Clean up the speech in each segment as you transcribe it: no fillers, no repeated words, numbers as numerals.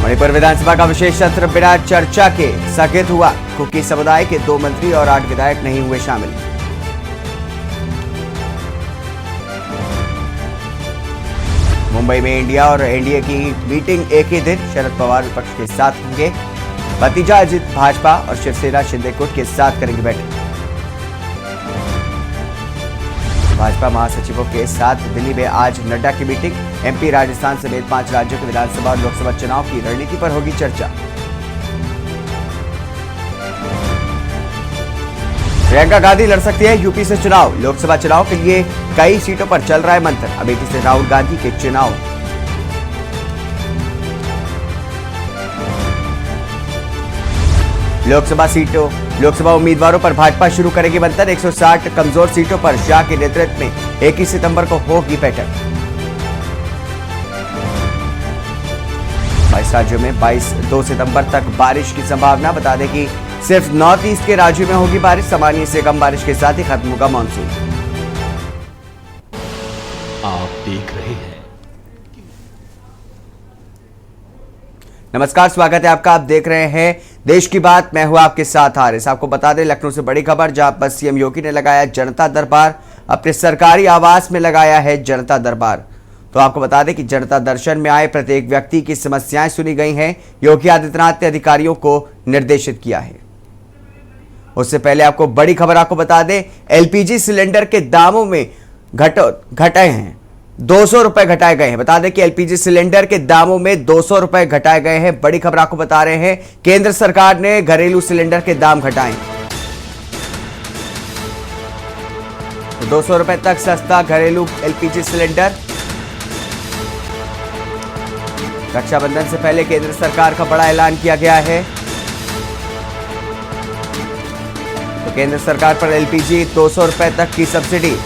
मणिपुर विधानसभा का विशेष सत्र बिना चर्चा के स्थगित हुआ। कुकी समुदाय के 2 मंत्री और 8 विधायक नहीं हुए शामिल। मुंबई में इंडिया और एनडीए की मीटिंग एक ही दिन। शरद पवार विपक्ष के साथ होंगे। भतीजा अजित भाजपा और शिवसेना शिंदे गुट के साथ करेंगे बैठक। भाजपा महासचिवों के साथ दिल्ली में आज नड्डा की मीटिंग। एमपी, राजस्थान समेत 5 राज्यों के विधानसभा और लोकसभा चुनाव की रणनीति पर होगी चर्चा। प्रियंका गांधी लड़ सकती है यूपी से चुनाव। लोकसभा चुनाव के लिए कई सीटों पर चल रहा है मंथन। अमेठी से राहुल गांधी के चुनाव। लोकसभा उम्मीदवारों पर भाजपा शुरू करेगी मंथन। 160 कमजोर सीटों पर शाह के नेतृत्व में 21 सितंबर को होगी बैठक। 22 राज्यों में 2 सितंबर तक बारिश की संभावना। बता दें कि सिर्फ नॉर्थ ईस्ट के राज्यों में होगी बारिश। सामान्य से कम बारिश के साथ ही खत्म होगा मानसून। आप देख रहे हैं। नमस्कार, स्वागत है आपका। आप देख रहे हैं देश की बात। मैं हूं आपके साथ हारिस। आपको बता दें लखनऊ से बड़ी खबर, जहां पर सीएम योगी ने लगाया जनता दरबार। अपने सरकारी आवास में लगाया है जनता दरबार। तो आपको बता दें कि जनता दर्शन में आए प्रत्येक व्यक्ति की समस्याएं सुनी गई हैं। योगी आदित्यनाथ ने अधिकारियों को निर्देशित किया है। उससे पहले आपको बड़ी खबर आपको बता दें, एलपीजी सिलेंडर के दामों में घटे हैं। 200 रुपए घटाए गए हैं। बता दें कि एलपीजी सिलेंडर के दामों में 200 रुपए घटाए गए हैं। बड़ी खबर आपको बता रहे हैं, केंद्र सरकार ने घरेलू सिलेंडर के दाम घटाए। तो 200 रुपए तक सस्ता घरेलू एलपीजी सिलेंडर। रक्षाबंधन से पहले केंद्र सरकार का बड़ा ऐलान किया गया है। तो केंद्र सरकार पर एलपीजी 200 रुपए तक की सब्सिडी।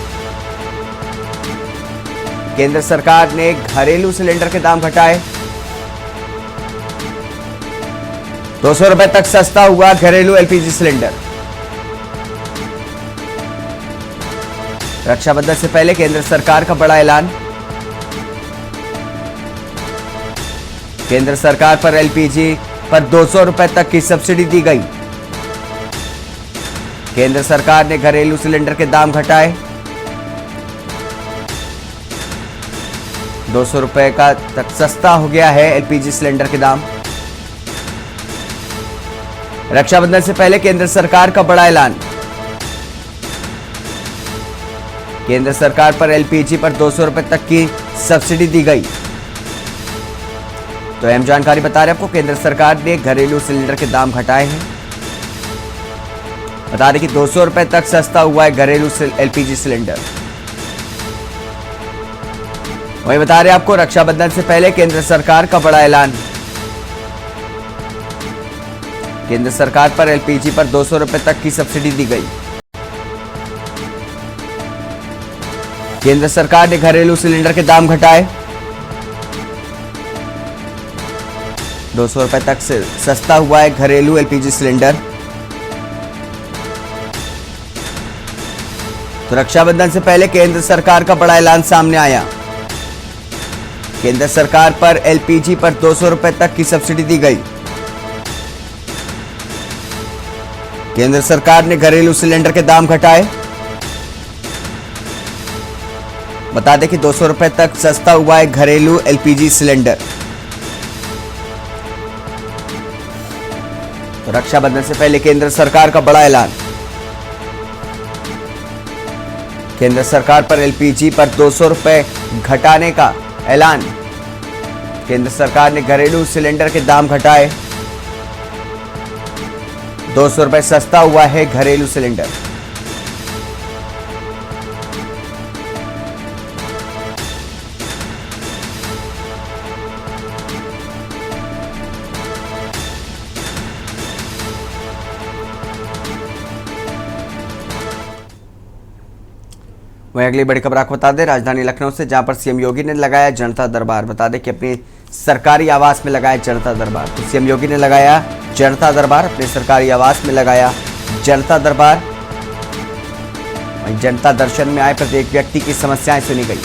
केंद्र सरकार ने घरेलू सिलेंडर के दाम घटाए। 200 रुपए तक सस्ता हुआ घरेलू एलपीजी सिलेंडर। रक्षाबंधन से पहले केंद्र सरकार का बड़ा ऐलान। केंद्र सरकार पर एलपीजी पर 200 रुपए तक की सब्सिडी दी गई। केंद्र सरकार ने घरेलू सिलेंडर के दाम घटाए। 200 रुपए का तक सस्ता हो गया है एलपीजी सिलेंडर के दाम। रक्षाबंधन से पहले केंद्र सरकार का बड़ा ऐलान। केंद्र सरकार पर एलपीजी पर 200 रुपए तक की सब्सिडी दी गई। तो अहम जानकारी बता रहे हैं आपको, केंद्र सरकार ने घरेलू सिलेंडर के दाम घटाए हैं। बता दें कि 200 रुपए तक सस्ता हुआ है घरेलू एलपीजी सिलेंडर। वही बता रहे आपको, रक्षाबंधन से पहले केंद्र सरकार का बड़ा ऐलान। केंद्र सरकार पर एलपीजी पर 200 रुपए तक की सब्सिडी दी गई। केंद्र सरकार ने घरेलू सिलेंडर के दाम घटाए। 200 रुपए तक से सस्ता हुआ है घरेलू एलपीजी सिलेंडर। तो रक्षाबंधन से पहले केंद्र सरकार का बड़ा ऐलान सामने आया। केंद्र सरकार पर एलपीजी पर 200 रुपए तक की सब्सिडी दी गई। केंद्र सरकार ने घरेलू सिलेंडर के दाम घटाए। बता दें कि 200 रुपए तक सस्ता हुआ है घरेलू एलपीजी सिलेंडर। तो रक्षाबंधन से पहले केंद्र सरकार का बड़ा ऐलान। केंद्र सरकार पर एलपीजी पर 200 रुपए घटाने का ऐलान। केंद्र सरकार ने घरेलू सिलेंडर के दाम घटाए। 200 रुपए सस्ता हुआ है घरेलू सिलेंडर। वहीं अगली बड़ी खबर आपको बता दें, राजधानी लखनऊ से, जहां पर सीएम योगी ने लगाया जनता दरबार। बता दें कि अपनी सरकारी आवास में लगाया जनता दरबार। तो सीएम योगी ने लगाया जनता दरबार, अपने सरकारी आवास में लगाया जनता दरबार। वहीं जनता दर्शन में आए प्रत्येक व्यक्ति की समस्याएं सुनी गई।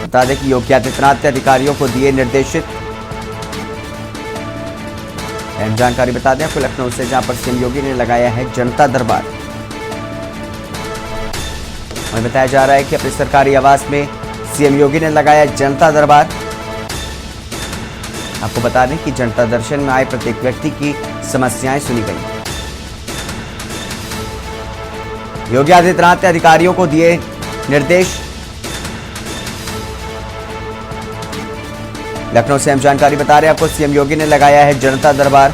बता दें कि योगी आदित्यनाथ ने अधिकारियों को दिए निर्देशित। अहम जानकारी बता दें आपको लखनऊ से, जहां पर सीएम योगी ने लगाया है जनता दरबार। वहीं बताया जा रहा है कि अपने सरकारी आवास में सीएम योगी ने लगाया जनता दरबार। आपको बता दें कि जनता दर्शन में आए प्रत्येक व्यक्ति की समस्याएं सुनी गई। योगी आदित्यनाथ ने अधिकारियों को दिए निर्देश। लखनऊ से हम जानकारी बता रहे हैं आपको, सीएम योगी ने लगाया है जनता दरबार।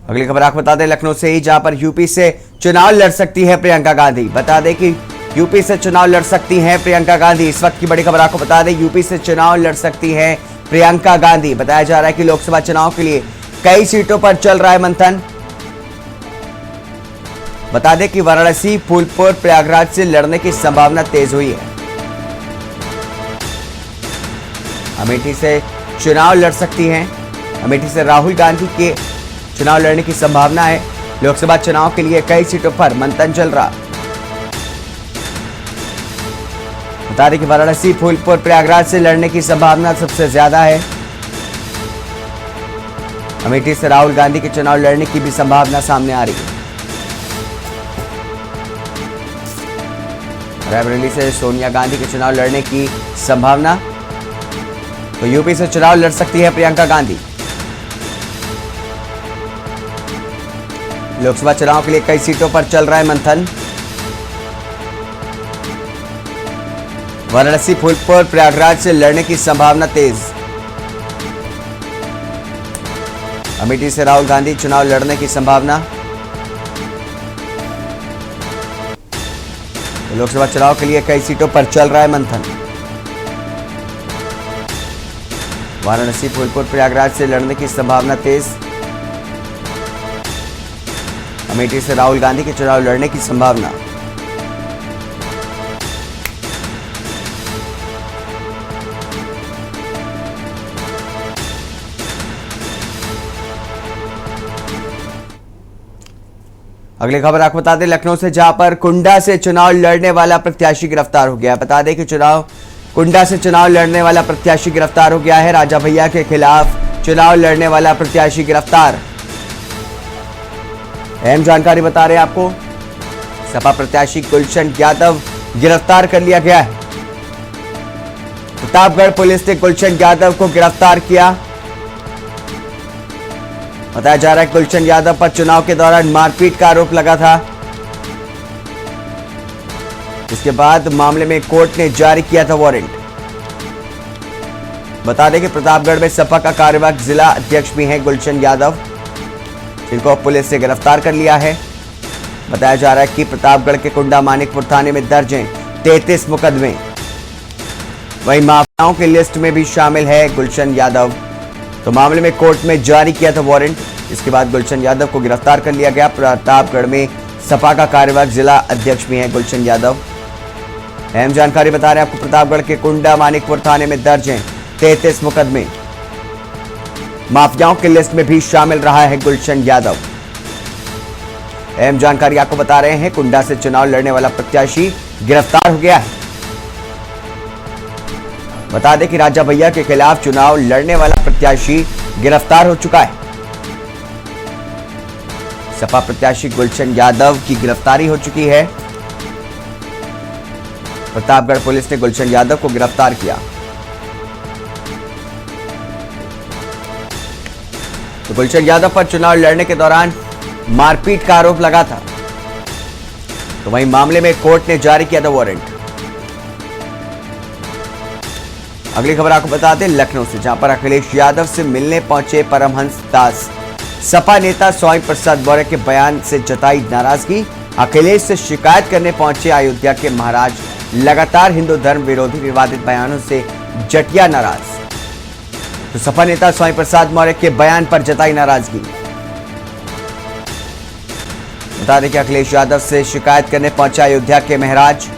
अगली खबर आपको बता दें लखनऊ से ही, जहां पर यूपी से चुनाव लड़ सकती है प्रियंका गांधी। बता दें कि यूपी से चुनाव लड़ सकती हैं प्रियंका गांधी। इस वक्त की बड़ी खबर आपको बता दें, यूपी से चुनाव लड़ सकती हैं प्रियंका गांधी। बताया जा रहा है कि लोकसभा चुनाव के लिए कई सीटों पर चल रहा है मंथन। बता दें कि वाराणसी, फूलपुर, प्रयागराज से लड़ने की संभावना तेज हुई है। अमेठी से चुनाव लड़ सकती हैं। अमेठी से राहुल गांधी के चुनाव लड़ने की संभावना है। लोकसभा चुनाव के लिए कई सीटों पर मंथन चल रहा। बता दें कि वाराणसी, फूलपुर, प्रयागराज से लड़ने की संभावना सबसे ज्यादा है। अमेठी से राहुल गांधी के चुनाव लड़ने की भी संभावना सामने आ रही है। रायबरेली से सोनिया गांधी के चुनाव लड़ने की संभावना। तो यूपी से चुनाव लड़ सकती है प्रियंका गांधी। लोकसभा चुनाव के लिए कई सीटों पर चल रहा है मंथन। वाराणसी, फूलपुर, प्रयागराज से लड़ने की संभावना तेज। अमेठी से राहुल गांधी चुनाव लड़ने की संभावना। लोकसभा चुनाव के लिए कई सीटों पर चल रहा है मंथन। वाराणसी, फूलपुर, प्रयागराज से लड़ने की संभावना तेज। अमेठी से राहुल गांधी के चुनाव लड़ने की संभावना। अगली खबर आपको बता दें लखनऊ से, जहां पर कुंडा से चुनाव लड़ने वाला प्रत्याशी गिरफ्तार हो गया। बता दें कि कुंडा से चुनाव लड़ने वाला प्रत्याशी गिरफ्तार हो गया है। राजा भैया के खिलाफ चुनाव लड़ने वाला प्रत्याशी गिरफ्तार। अहम जानकारी बता रहे हैं आपको, सपा प्रत्याशी गुलशन यादव गिरफ्तार कर लिया गया है। प्रतापगढ़ पुलिस ने गुलशन यादव को गिरफ्तार किया। बताया जा रहा है गुलशन यादव पर चुनाव के दौरान मारपीट का आरोप लगा था। इसके बाद मामले में कोर्ट ने जारी किया था वारंट। बता दें कि प्रतापगढ़ में सपा का कार्यवाहक जिला अध्यक्ष भी हैं गुलशन यादव, जिनको पुलिस ने गिरफ्तार कर लिया है। बताया जा रहा है कि प्रतापगढ़ के कुंडा मानिकपुर थाने में दर्ज हैं 33 मुकदमे। वहीं माफियाओं की लिस्ट में भी शामिल है गुलशन यादव। तो मामले में कोर्ट में जारी किया था वारंट। इसके बाद गुलशन यादव को गिरफ्तार कर लिया गया। प्रतापगढ़ में सपा का कार्यवाहक जिला अध्यक्ष भी हैं गुलशन यादव। अहम जानकारी बता रहे हैं आपको, प्रतापगढ़ के कुंडा मानिकपुर थाने में दर्ज हैं 33 मुकदमे। माफियाओं की लिस्ट में भी शामिल रहा है गुलशन यादव। अहम जानकारी आपको बता रहे हैं, कुंडा से चुनाव लड़ने वाला प्रत्याशी गिरफ्तार हो गया है। बता दें कि राजा भैया के खिलाफ चुनाव लड़ने वाला प्रत्याशी गिरफ्तार हो चुका है। सपा प्रत्याशी गुलशन यादव की गिरफ्तारी हो चुकी है। प्रतापगढ़ पुलिस ने गुलशन यादव को गिरफ्तार किया। तो गुलशन यादव पर चुनाव लड़ने के दौरान मारपीट का आरोप लगा था। तो वहीं मामले में कोर्ट ने जारी किया था वारंट। अगली खबर आपको बता दें लखनऊ से, जहां पर अखिलेश यादव से मिलने पहुंचे परमहंस दास। सपा नेता स्वामी प्रसाद मौर्य के बयान से जताई नाराजगी। अखिलेश से शिकायत करने पहुंचे अयोध्या के महाराज। लगातार हिंदू धर्म विरोधी विवादित बयानों से जटिया नाराज। तो सपा नेता स्वामी प्रसाद मौर्य के बयान पर जताई नाराजगी। बता दें कि अखिलेश यादव से शिकायत करने पहुंचा अयोध्या के महाराज।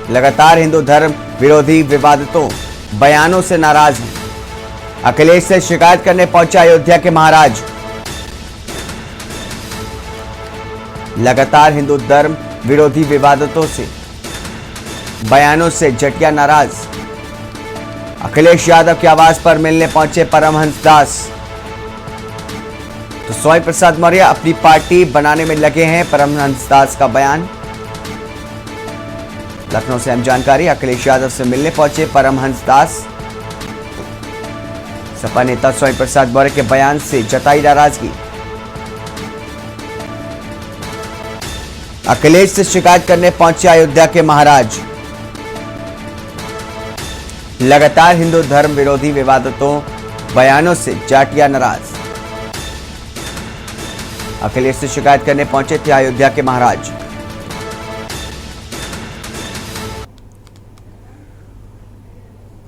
लगातार हिंदू धर्म विरोधी विवादितों बयानों से नाराज हैं। अखिलेश से शिकायत करने पहुंचे अयोध्या के महाराज। लगातार हिंदू धर्म विरोधी विवादों से बयानों से जटिया नाराज। अखिलेश यादव के आवास पर मिलने पहुंचे परमहंस दास। तो स्वामी प्रसाद मौर्य अपनी पार्टी बनाने में लगे हैं, परमहंस दास का बयान। लखनऊ से अहम जानकारी, अखिलेश यादव से मिलने पहुंचे परमहंस दास। सपा नेता स्वामी प्रसाद मौर्य के बयान से जताई नाराजगी। अखिलेश से शिकायत करने पहुंचे अयोध्या के महाराज। लगातार हिंदू धर्म विरोधी विवादों बयानों से जाटिया नाराज। अखिलेश से शिकायत करने पहुंचे थे अयोध्या के महाराज।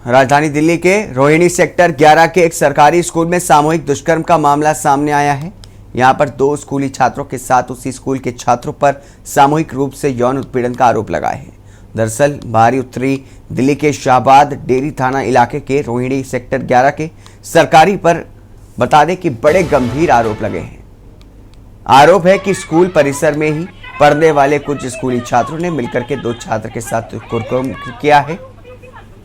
राजधानी दिल्ली के रोहिणी सेक्टर 11 के एक सरकारी स्कूल में सामूहिक दुष्कर्म का मामला सामने आया है। यहां पर 2 स्कूली छात्रों के साथ उसी स्कूल के छात्रों पर सामूहिक रूप से यौन उत्पीड़न का आरोप लगाए हैं। दरअसल बाहरी उत्तरी दिल्ली के शाहबाद डेरी थाना इलाके के रोहिणी सेक्टर 11 के सरकारी पर बता दें कि बड़े गंभीर आरोप लगे हैं। आरोप है कि स्कूल परिसर में ही पढ़ने वाले कुछ स्कूली छात्रों ने मिलकर के 2 छात्र के साथ कुकर्म किया है।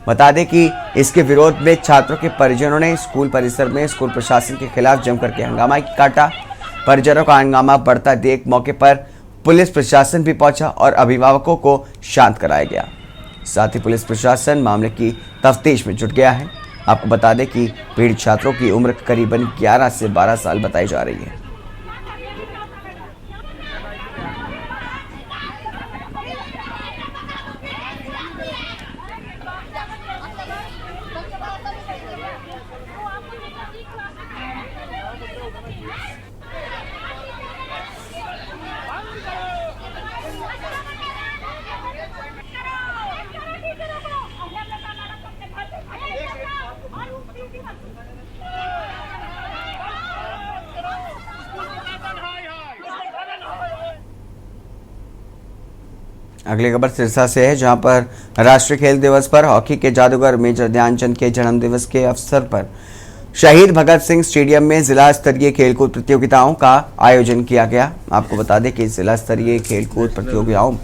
बता दें कि इसके विरोध में छात्रों के परिजनों ने स्कूल परिसर में स्कूल प्रशासन के खिलाफ जमकर के हंगामा काटा। परिजनों का हंगामा बढ़ता देख मौके पर पुलिस प्रशासन भी पहुंचा और अभिभावकों को शांत कराया गया। साथ ही पुलिस प्रशासन मामले की तफ्तीश में जुट गया है। आपको बता दें कि पीड़ित छात्रों की उम्र करीबन 11 से 12 साल बताई जा रही है। अगली खबर सिरसा से है, जहां पर राष्ट्रीय खेल दिवस पर हॉकी के जादूगर मेजर ध्यानचंद के जन्मदिवस के अवसर पर शहीद भगत सिंह स्टेडियम में जिला स्तरीय खेलकूद प्रतियोगिताओं का आयोजन किया गया। आपको बता दें कि जिला स्तरीय खेलकूद प्रतियोगिताओं में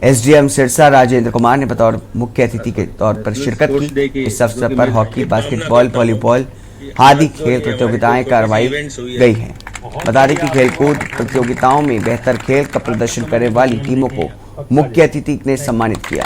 एसडीएम सिरसा राजेंद्र कुमार ने बतौर मुख्य अतिथि के तौर पर शिरकत की। इस अवसर पर हॉकी, बास्केटबॉल, वॉलीबॉल आदि खेल प्रतियोगिताएं करवाई गई हैं। बता दें कि खेलकूद प्रतियोगिताओं में बेहतर खेल का प्रदर्शन करने वाली टीमों को मुख्य अतिथि ने सम्मानित किया।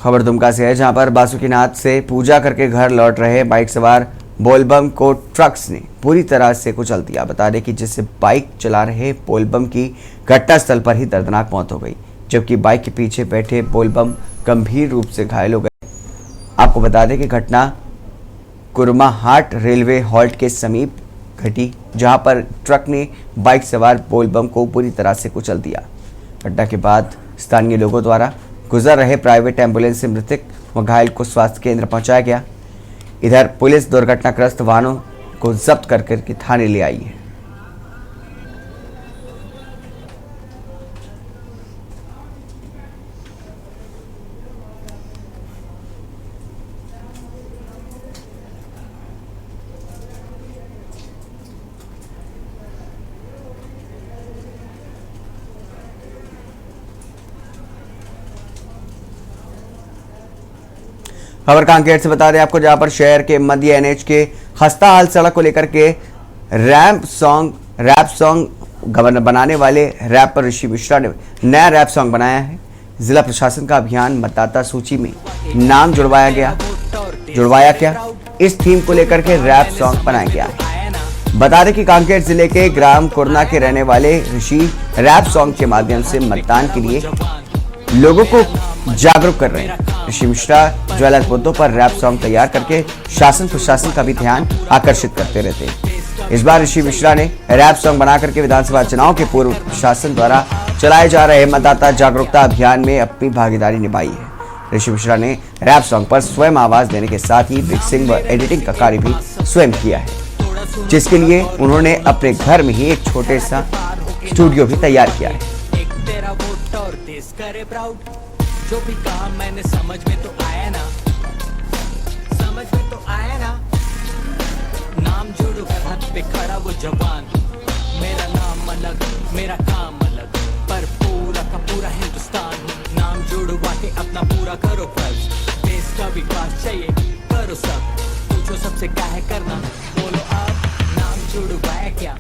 खबर दुमका से है, जहां पर बासुकीनाथ से पूजा करके घर लौट रहे बाइक सवार बोलबम को ट्रक्स ने पूरी तरह से कुचल दिया। बता दें कि जिससे बाइक चला रहे बोलबम की घटनास्थल पर ही दर्दनाक मौत हो गई, जबकि बाइक के पीछे बैठे बोलबम गंभीर रूप से घायल हो गए। आपको बता दें कि घटना कुरमाहाट रेलवे हॉल्ट के समीप घटी, जहां पर ट्रक ने बाइक सवार बोलबम को पूरी तरह से कुचल दिया। घटना के बाद स्थानीय लोगों द्वारा गुजर रहे प्राइवेट एम्बुलेंस से मृतक व घायल को स्वास्थ्य केंद्र पहुंचाया गया। इधर पुलिस दुर्घटनाग्रस्त वाहनों को जब्त करके थाने ले आई है। खबर कांकेर से बता दें आपको, जहां पर शहर के मध्य एनएच के खस्ता हाल सड़क को लेकर के रैप सॉन्ग बनाने वाले रैपर ऋषि मिश्रा ने नया रैप सॉन्ग बनाया है। जिला प्रशासन का अभियान मतदाता सूची में नाम जुड़वाया क्या, इस थीम को लेकर के रैप सॉन्ग बनाया गया है। बता दें कि कांकेर जिले के ग्राम कुरना के रहने वाले ऋषि रैप सॉन्ग के माध्यम से मतदान के लिए लोगों को जागरूक कर रहे हैं। ऋषि मिश्रा ज्वलंत मुद्दों पर रैप सॉन्ग तैयार करके शासन प्रशासन का भी ध्यान आकर्षित करते रहते हैं। इस बार ऋषि मिश्रा ने रैप सॉन्ग बना करके विधानसभा चुनाव के पूर्व प्रशासन द्वारा चलाए जा रहे मतदाता जागरूकता अभियान में अपनी भागीदारी निभाई है। ऋषि मिश्रा ने रैप सॉन्ग पर स्वयं आवाज देने के साथ ही मिक्सिंग व एडिटिंग का कार्य भी स्वयं किया है। जिसके लिए उन्होंने अपने घर में ही एक छोटे सा स्टूडियो भी तैयार किया है। एक तेरा वोट और देश करे प्राउड, जो भी काम मैंने समझ में तो आया ना, समझ में तो आया ना। नाम जोड़ो हाथ पे खड़ा वो जवान, मेरा नाम अलग मेरा काम अलग, पर पूरा का पूरा हिंदुस्तान। नाम जोड़वा के अपना पूरा करो फर्ज, देश का विकास चाहिए करो सब, पूछो सबसे क्या है करना, बोलो आप नाम जोड़वाया क्या।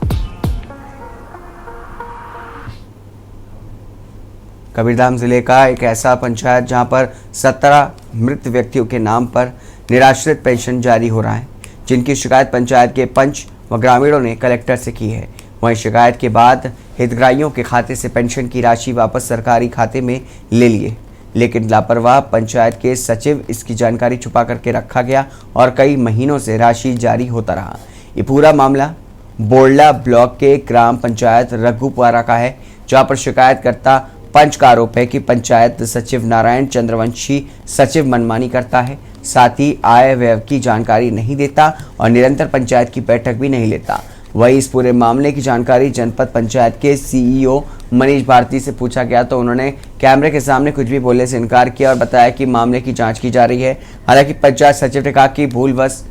कबीरधाम जिले का एक ऐसा पंचायत जहां पर 17 मृत व्यक्तियों के नाम पर निराश्रित पेंशन जारी हो रहा है, जिनकी शिकायत पंचायत के पंच व ग्रामीणों ने कलेक्टर से की है। वहीं शिकायत के बाद हितग्राहियों के खाते से पेंशन की राशि वापस सरकारी खाते में ले लिए, लेकिन लापरवाह पंचायत के सचिव इसकी जानकारी छुपा करके रखा गया और कई महीनों से राशि जारी होता रहा। ये पूरा मामला बोरला ब्लॉक के ग्राम पंचायत रघुपुरा का है, जहां पर शिकायतकर्ता पंच का आरोप है कि पंचायत सचिव नारायण चंद्रवंशी सचिव मनमानी करता है, साथ ही आय व्यय की जानकारी नहीं देता और निरंतर पंचायत की बैठक भी नहीं लेता। वहीं इस पूरे मामले की जानकारी जनपद पंचायत के सीईओ मनीष भारती से पूछा गया तो उन्होंने कैमरे के सामने कुछ भी बोलने से इनकार किया और बताया कि मामले की जांच की जा रही है। हालांकि पंचायत सचिव ने कहा कि भूलवश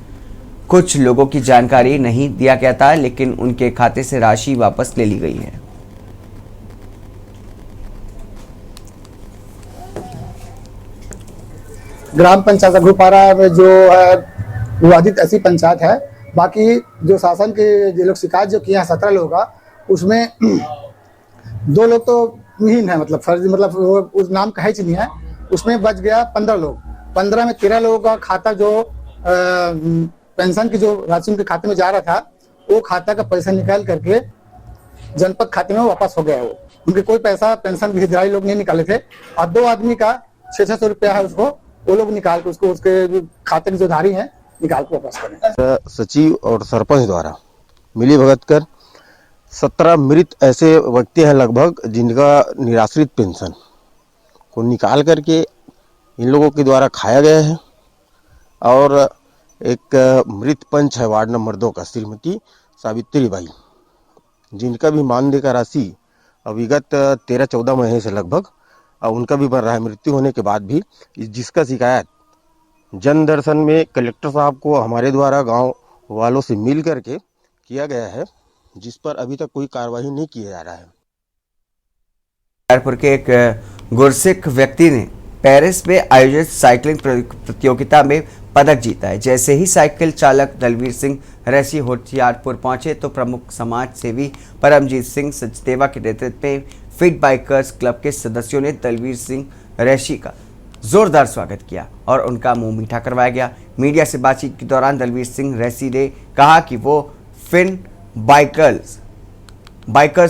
कुछ लोगों की जानकारी नहीं दिया गया था, लेकिन उनके खाते से राशि वापस ले ली गई है। ग्राम पंचायत रघुपुरा में जो है विवादित ऐसी पंचायत है। बाकी जो शासन के जो लोग शिकायत जो किया है 17 लोगों का, उसमें 2 लोग तो विहीन है, मतलब फर्जी, मतलब वो उस नाम का है नहीं है। उसमें बच गया 15 लोग। 15 में 13 लोगों का खाता जो पेंशन की जो राशि उनके खाते में जा रहा था, वो खाता का पैसा निकाल करके जनपद खाते में वापस हो गया। वो उनके कोई पैसा पेंशन के हितग्राही लोग नहीं निकाले थे और 2 आदमी का 600 रुपया है, उसको वो लोग निकाल के उसको उसके खाते के जो धारी है निकाल के वापस करें। सचिव और सरपंच द्वारा मिली भगत कर 17 मृत ऐसे व्यक्ति हैं लगभग, जिनका निराश्रित पेंशन को निकाल करके इन लोगों के द्वारा खाया गया है। और एक मृत पंच है वार्ड नंबर 2 का, श्रीमती सावित्री बाई, जिनका भी मानदेय का राशि विगत 13-14 महीने से लगभग उनका भी बन रहा है मृत्यु होने के बाद भी, जिसका शिकायत जन दर्शन में कलेक्टर साहब को हमारे द्वारा गांव वालों से मिल करके किया गया है, जिस पर अभी तक कोई कार्रवाई नहीं किया जा रहा है। रायपुर के एक गुरसिख व्यक्ति ने पेरिस में आयोजित साइकिलिंग प्रतियोगिता में पदक जीता है। जैसे ही साइकिल चालक दलवीर सिंह रैसी होशियारपुर पहुंचे तो प्रमुख समाज सेवी परमजीत सिंह सचदेवा के नेतृत्व में फिट बाइकर्स क्लब के सदस्यों ने दलवीर सिंह रैसी का जोरदार स्वागत किया और उनका मुंह मीठा करवाया गया। मीडिया से बातचीत के दौरान दलवीर सिंह रैसी ने कहा कि वो फिन बाइकर्स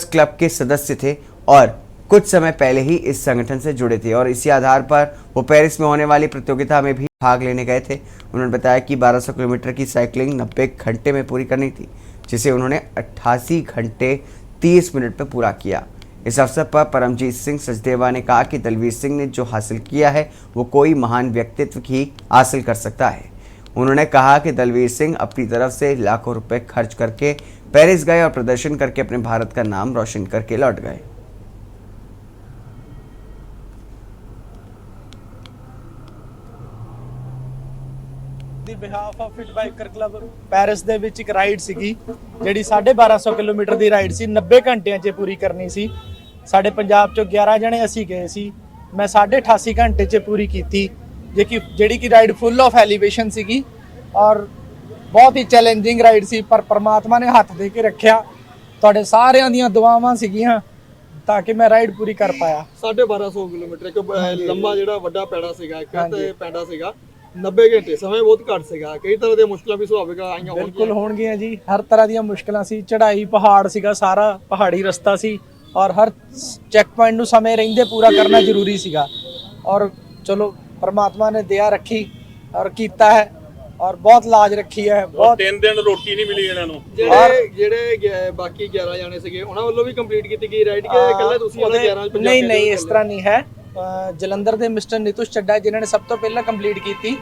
क्लब के सदस्य थे और कुछ समय पहले ही इस संगठन से जुड़े थे और इसी आधार पर वो पेरिस में होने वाली प्रतियोगिता में भी भाग लेने गए थे। उन्होंने बताया कि 1200 किलोमीटर की साइकिलिंग 90 घंटे में पूरी करनी थी, जिसे उन्होंने 88 घंटे 30 मिनट में पूरा किया। इस अवसर पर परमजीत सिंह सचदेवा ने कहा कि दलवीर सिंह ने जो हासिल किया है वो कोई महान व्यक्तित्व ही हासिल कर सकता है। उन्होंने कहा कि दलवीर सिंह अपनी तरफ से लाखों रुपए खर्च करके पेरिस गए और प्रदर्शन करके अपने भारत का नाम रोशन करके लौट गए। Behalf of fit biker club Paris ਦੇ ਵਿੱਚ ਇੱਕ ਰਾਈਡ ਸੀਗੀ, ਜਿਹੜੀ 1250 ਕਿਲੋਮੀਟਰ ਦੀ ਰਾਈਡ ਸੀ, 90 ਘੰਟਿਆਂ 'ਚ ਪੂਰੀ ਕਰਨੀ ਸੀ। ਸਾਡੇ ਪੰਜਾਬ 'ਚੋਂ 11 ਜਣੇ ਅਸੀਂ ਗਏ ਸੀ। ਮੈਂ 88.5 ਘੰਟੇ 'ਚ ਪੂਰੀ ਕੀਤੀ, ਜਿਹੜੀ ਕਿ ਰਾਈਡ ਫੁੱਲ ਆਫ ਐਲੀਵੇਸ਼ਨ ਸੀਗੀ ਔਰ ਬਹੁਤ ਹੀ ਚੈਲੰਜਿੰਗ ਰਾਈਡ ਸੀ, ਪਰ ਪਰਮਾਤਮਾ ਨੇ ਹੱਥ ਦੇ ਕੇ ਰੱਖਿਆ। ਤੁਹਾਡੇ ਸਾਰਿਆਂ ਦੀਆਂ ਦੁਆਵਾਂ ਸੀਗੀਆਂ ਤਾਂ ਕਿ ਮੈਂ ਰਾਈਡ ਪੂਰੀ ਕਰ ਪਾਇਆ। 1250 ਕਿਲੋਮੀਟਰ ਇੱਕ ਲੰਬਾ ਜਿਹੜਾ ਵੱਡਾ ਪੈੜਾ ਸੀਗਾ, ਇੱਕ ਤੇ ਪੈਂਡਾ ਸੀਗਾ, 90 ਘੰਟੇ ਸਮੇਂ ਬਹੁਤ ਘੱਟ ਸੀਗਾ। ਕਈ ਤਰ੍ਹਾਂ ਦੀਆਂ ਮੁਸ਼ਕਲਾਂ ਵੀ ਸੁਭਾਵਿਕ ਆਈਆਂ ਬਿਲਕੁਲ ਹੋਣਗੀਆਂ ਜੀ, ਹਰ ਤਰ੍ਹਾਂ ਦੀਆਂ ਮੁਸ਼ਕਲਾਂ ਸੀ। ਚੜ੍ਹਾਈ ਪਹਾੜ ਸੀਗਾ, ਸਾਰਾ ਪਹਾੜੀ ਰਸਤਾ ਸੀ ਔਰ ਹਰ ਚੈੱਕ ਪੁਆਇੰਟ ਨੂੰ ਸਮੇਂ ਰਹਿੰਦੇ ਪੂਰਾ ਕਰਨਾ ਜ਼ਰੂਰੀ ਸੀਗਾ ਔਰ ਚਲੋ ਪਰਮਾਤਮਾ ਨੇ ਦਇਆ ਰੱਖੀ ਔਰ ਕੀਤਾ ਹੈ ਔਰ ਬਹੁਤ ਲਾਜ ਰੱਖੀ ਹੈ। ਬਹੁਤ 3 ਦਿਨ ਰੋਟੀ ਨਹੀਂ ਮਿਲੀ ਇਹਨਾਂ ਨੂੰ। ਜਿਹੜੇ ਬਾਕੀ 11 ਜਾਣੇ ਸੀਗੇ ਉਹਨਾਂ ਵੱਲੋਂ ਵੀ ਕੰਪਲੀਟ ਕੀਤੀ ਗਈ ਰਾਈਡ ਕਿ ਇਕੱਲੇ ਤੁਸੀਂ ਉਹਨਾਂ 11 'ਚ? ਨਹੀਂ ਇਸ ਤਰ੍ਹਾਂ ਨਹੀਂ ਹੈ। ਜਲੰਧਰ ਦੇ ਮਿਸਟਰ ਨਿਤੁਸ਼ ਚੱਡਾ ਜਿਨ੍ਹਾਂ ਨੇ ਸਭ ਤੋਂ ਪਹਿਲਾਂ ਕੰਪਲੀਟ ਕੀਤੀ,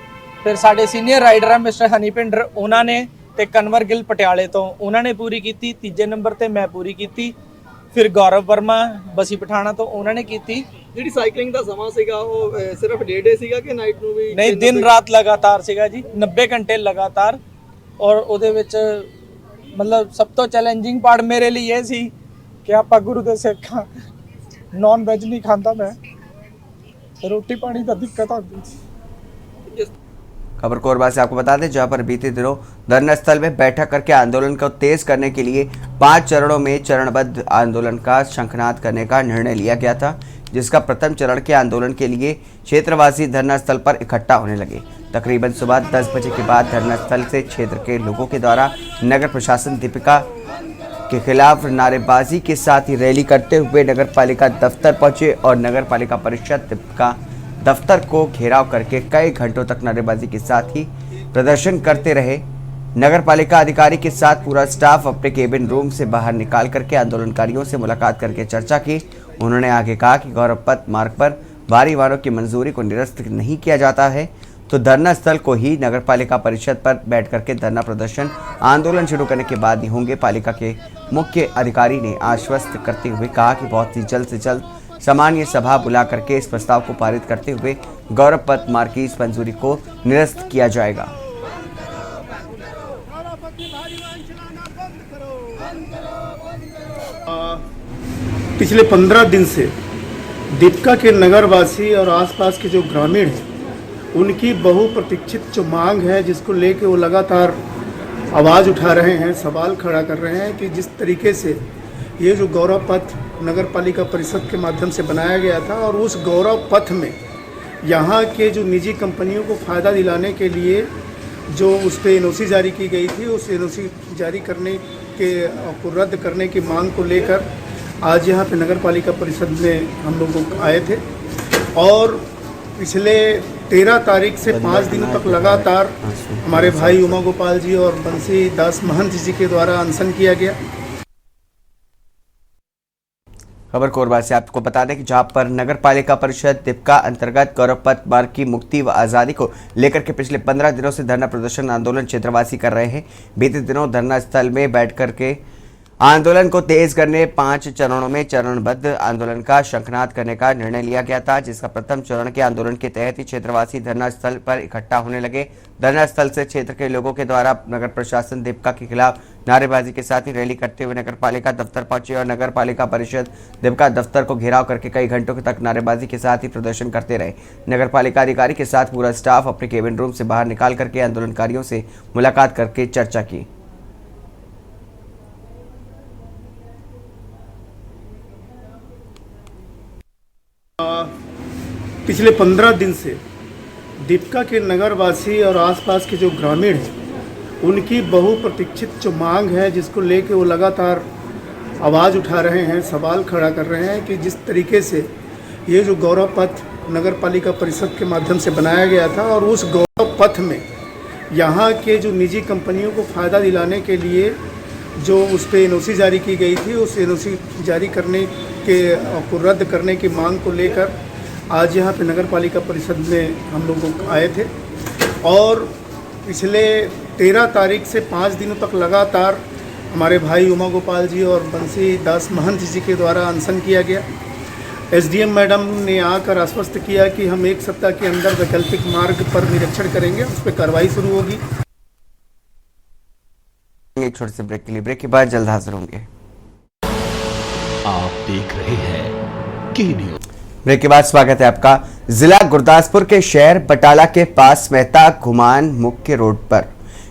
ਫਿਰ ਸਾਡੇ ਸੀਨੀਅਰ ਰਾਈਡਰ ਹੈ ਮਿਸਟਰ ਹਨੀ ਪਿੰਡਰ, ਉਹਨਾਂ ਨੇ ਤੇ ਕਨਵਰ ਗਿੱਲ ਪਟਿਆਲੇ ਤੋਂ ਉਹਨਾਂ ਨੇ ਪੂਰੀ ਕੀਤੀ। ਤੀਜੇ ਨੰਬਰ ਤੇ ਮੈਂ ਪੂਰੀ ਕੀਤੀ। ਫਿਰ ਗੌਰਵ ਵਰਮਾ ਬਸੀ ਪਠਾਣਾ ਤੋਂ ਉਹਨਾਂ ਨੇ ਕੀਤੀ। ਜਿਹੜੀ ਸਾਈਕਲਿੰਗ ਦਾ ਸਮਾਂ ਸੀਗਾ ਉਹ ਸਿਰਫ ਡੇ ਸੀਗਾ ਕਿ ਨਾਈਟ ਨੂੰ ਵੀ? ਨਹੀਂ, ਦਿਨ ਰਾਤ ਲਗਾਤਾਰ ਸੀਗਾ ਜੀ, 90 ਘੰਟੇ ਲਗਾਤਾਰ। ਔਰ ਉਹਦੇ ਵਿੱਚ ਮਤਲਬ ਸਭ ਤੋਂ ਚੈਲੰਜਿੰਗ ਪਾਰਟ ਮੇਰੇ ਲਈ ਇਹ ਸੀ ਕਿ ਆਪਾਂ ਗੁਰੂ ਦੇ ਸਿੱਖ ਹਾਂ, नॉन वेज नहीं खाता मैं, रोटी पानी का दिक्कत आती थी। खबर कोरबा से आपको बता दें, जहां पर बीते दिनों धरना स्थल में बैठक करके आंदोलन को तेज करने के लिए 5 चरणों में चरणबद्ध आंदोलन का शंखनाद करने का निर्णय लिया गया था, जिसका प्रथम चरण के आंदोलन के लिए क्षेत्रवासी धरना स्थल पर इकट्ठा होने लगे। तकरीबन सुबह 10 बजे के बाद धरना स्थल से क्षेत्र के लोगों के द्वारा नगर प्रशासन दीपिका के खिलाफ नारेबाजी के साथ ही रैली करते हुए नगर पालिका दफ्तर पहुंचे और नगर पालिका परिषद दीपिका दफ्तर को घेराव करके कई घंटों तक नारेबाजी के साथ ही प्रदर्शन करते रहे। नगर पालिका अधिकारी के साथ पूरा स्टाफ अपने केबिन रूम से बाहर निकाल करके आंदोलनकारियों से मुलाकात करके चर्चा की। उन्होंने आगे कहा कि गौरव पथ मार्ग पर भारी वाहनों की मंजूरी को निरस्त नहीं किया जाता है तो धरना स्थल को ही नगर पालिका परिषद पर बैठ करके धरना प्रदर्शन आंदोलन शुरू करने के बाद ही होंगे। पालिका के मुख्य अधिकारी ने आश्वस्त करते हुए कहा कि बहुत ही जल्द से जल्द सामान्य सभा बुला करके इस प्रस्ताव को पारित करते हुए गौरव पथ मार्ग की इस मंजूरी को निरस्त किया जाएगा। पिछले 15 दिन से दीपिका के नगरवासी और आसपास के जो ग्रामीण हैं उनकी बहुप्रतीक्षित जो मांग है, जिसको लेके वो लगातार आवाज़ उठा रहे हैं, सवाल खड़ा कर रहे हैं कि जिस तरीके से ये जो गौरव पथ नगर पालिका परिषद के माध्यम से बनाया गया था और उस गौरव पथ में यहाँ के जो निजी कंपनियों को फ़ायदा दिलाने के लिए जो उस पर एनओसी जारी की गई थी, उस एनओसी जारी करने के को रद्द करने की मांग को लेकर आज यहाँ पे नगर पालिका परिषद में हम लोग आए थे और पिछले 13 तारीख से 5 दिनों तक लगातार हमारे भाई उमा गोपाल जी और बंसी दास महंत जी के द्वारा अनशन किया गया। खबर कोरबा से आपको बता दें कि जहां पर नगर पालिका परिषद दीपिका अंतर्गत गौरव पथ मार्ग की मुक्ति व आज़ादी को लेकर के पिछले 15 दिनों से धरना प्रदर्शन आंदोलन क्षेत्रवासी कर रहे हैं। बीते दिनों धरना स्थल में बैठ करके आंदोलन को तेज करने 5 चरणों में चरणबद्ध आंदोलन का शंखनाद करने का निर्णय लिया गया था, जिसका प्रथम चरण के आंदोलन के तहत ही क्षेत्रवासी धरना स्थल पर इकट्ठा होने लगे। धरना स्थल से क्षेत्र के लोगों के द्वारा नगर प्रशासन दीपिका के खिलाफ नारेबाजी के साथ ही रैली करते हुए नगर पालिका दफ्तर पहुंचे और नगर पालिका परिषद दीपिका दफ्तर को घेराव करके कई घंटों तक नारेबाजी के साथ ही प्रदर्शन करते रहे। नगर पालिका अधिकारी के साथ पूरा स्टाफ अपने केबिन रूम से बाहर निकाल करके आंदोलनकारियों से मुलाकात करके चर्चा की। पिछले 15 दिन से दीपिका के नगरवासी और आसपास के जो ग्रामीण हैं उनकी बहुप्रतीक्षित जो मांग है, जिसको लेके वो लगातार आवाज़ उठा रहे हैं, सवाल खड़ा कर रहे हैं कि जिस तरीके से ये जो गौरव पथ नगर पालिका परिषद के माध्यम से बनाया गया था और उस गौरव पथ में यहाँ के जो निजी कंपनियों को फ़ायदा दिलाने के लिए जो उस पर एनओसी जारी की गई थी, उस एनओसी जारी करने के को रद्द करने की मांग को लेकर आज यहाँ पे नगर पालिका परिषद में हम लोग आए थे और पिछले 13 तारीख से 5 दिनों तक लगातार हमारे भाई उमा गोपाल जी और बंसी दास महंत जी के द्वारा अनशन किया गया। एसडीएम मैडम ने आकर आश्वस्त किया कि हम 1 सप्ताह के अंदर वैकल्पिक मार्ग पर निरीक्षण करेंगे, उस पर कार्रवाई शुरू होगी। एक छोटे से ब्रेक के लिए, ब्रेक के बाद जल्द हाजिर होंगे। आप देख रहे हैं की न्यूज। ब्रेक के बाद स्वागत है आपका। जिला गुरदासपुर के शहर बटाला के पास मेहता घुमान मुख्य रोड पर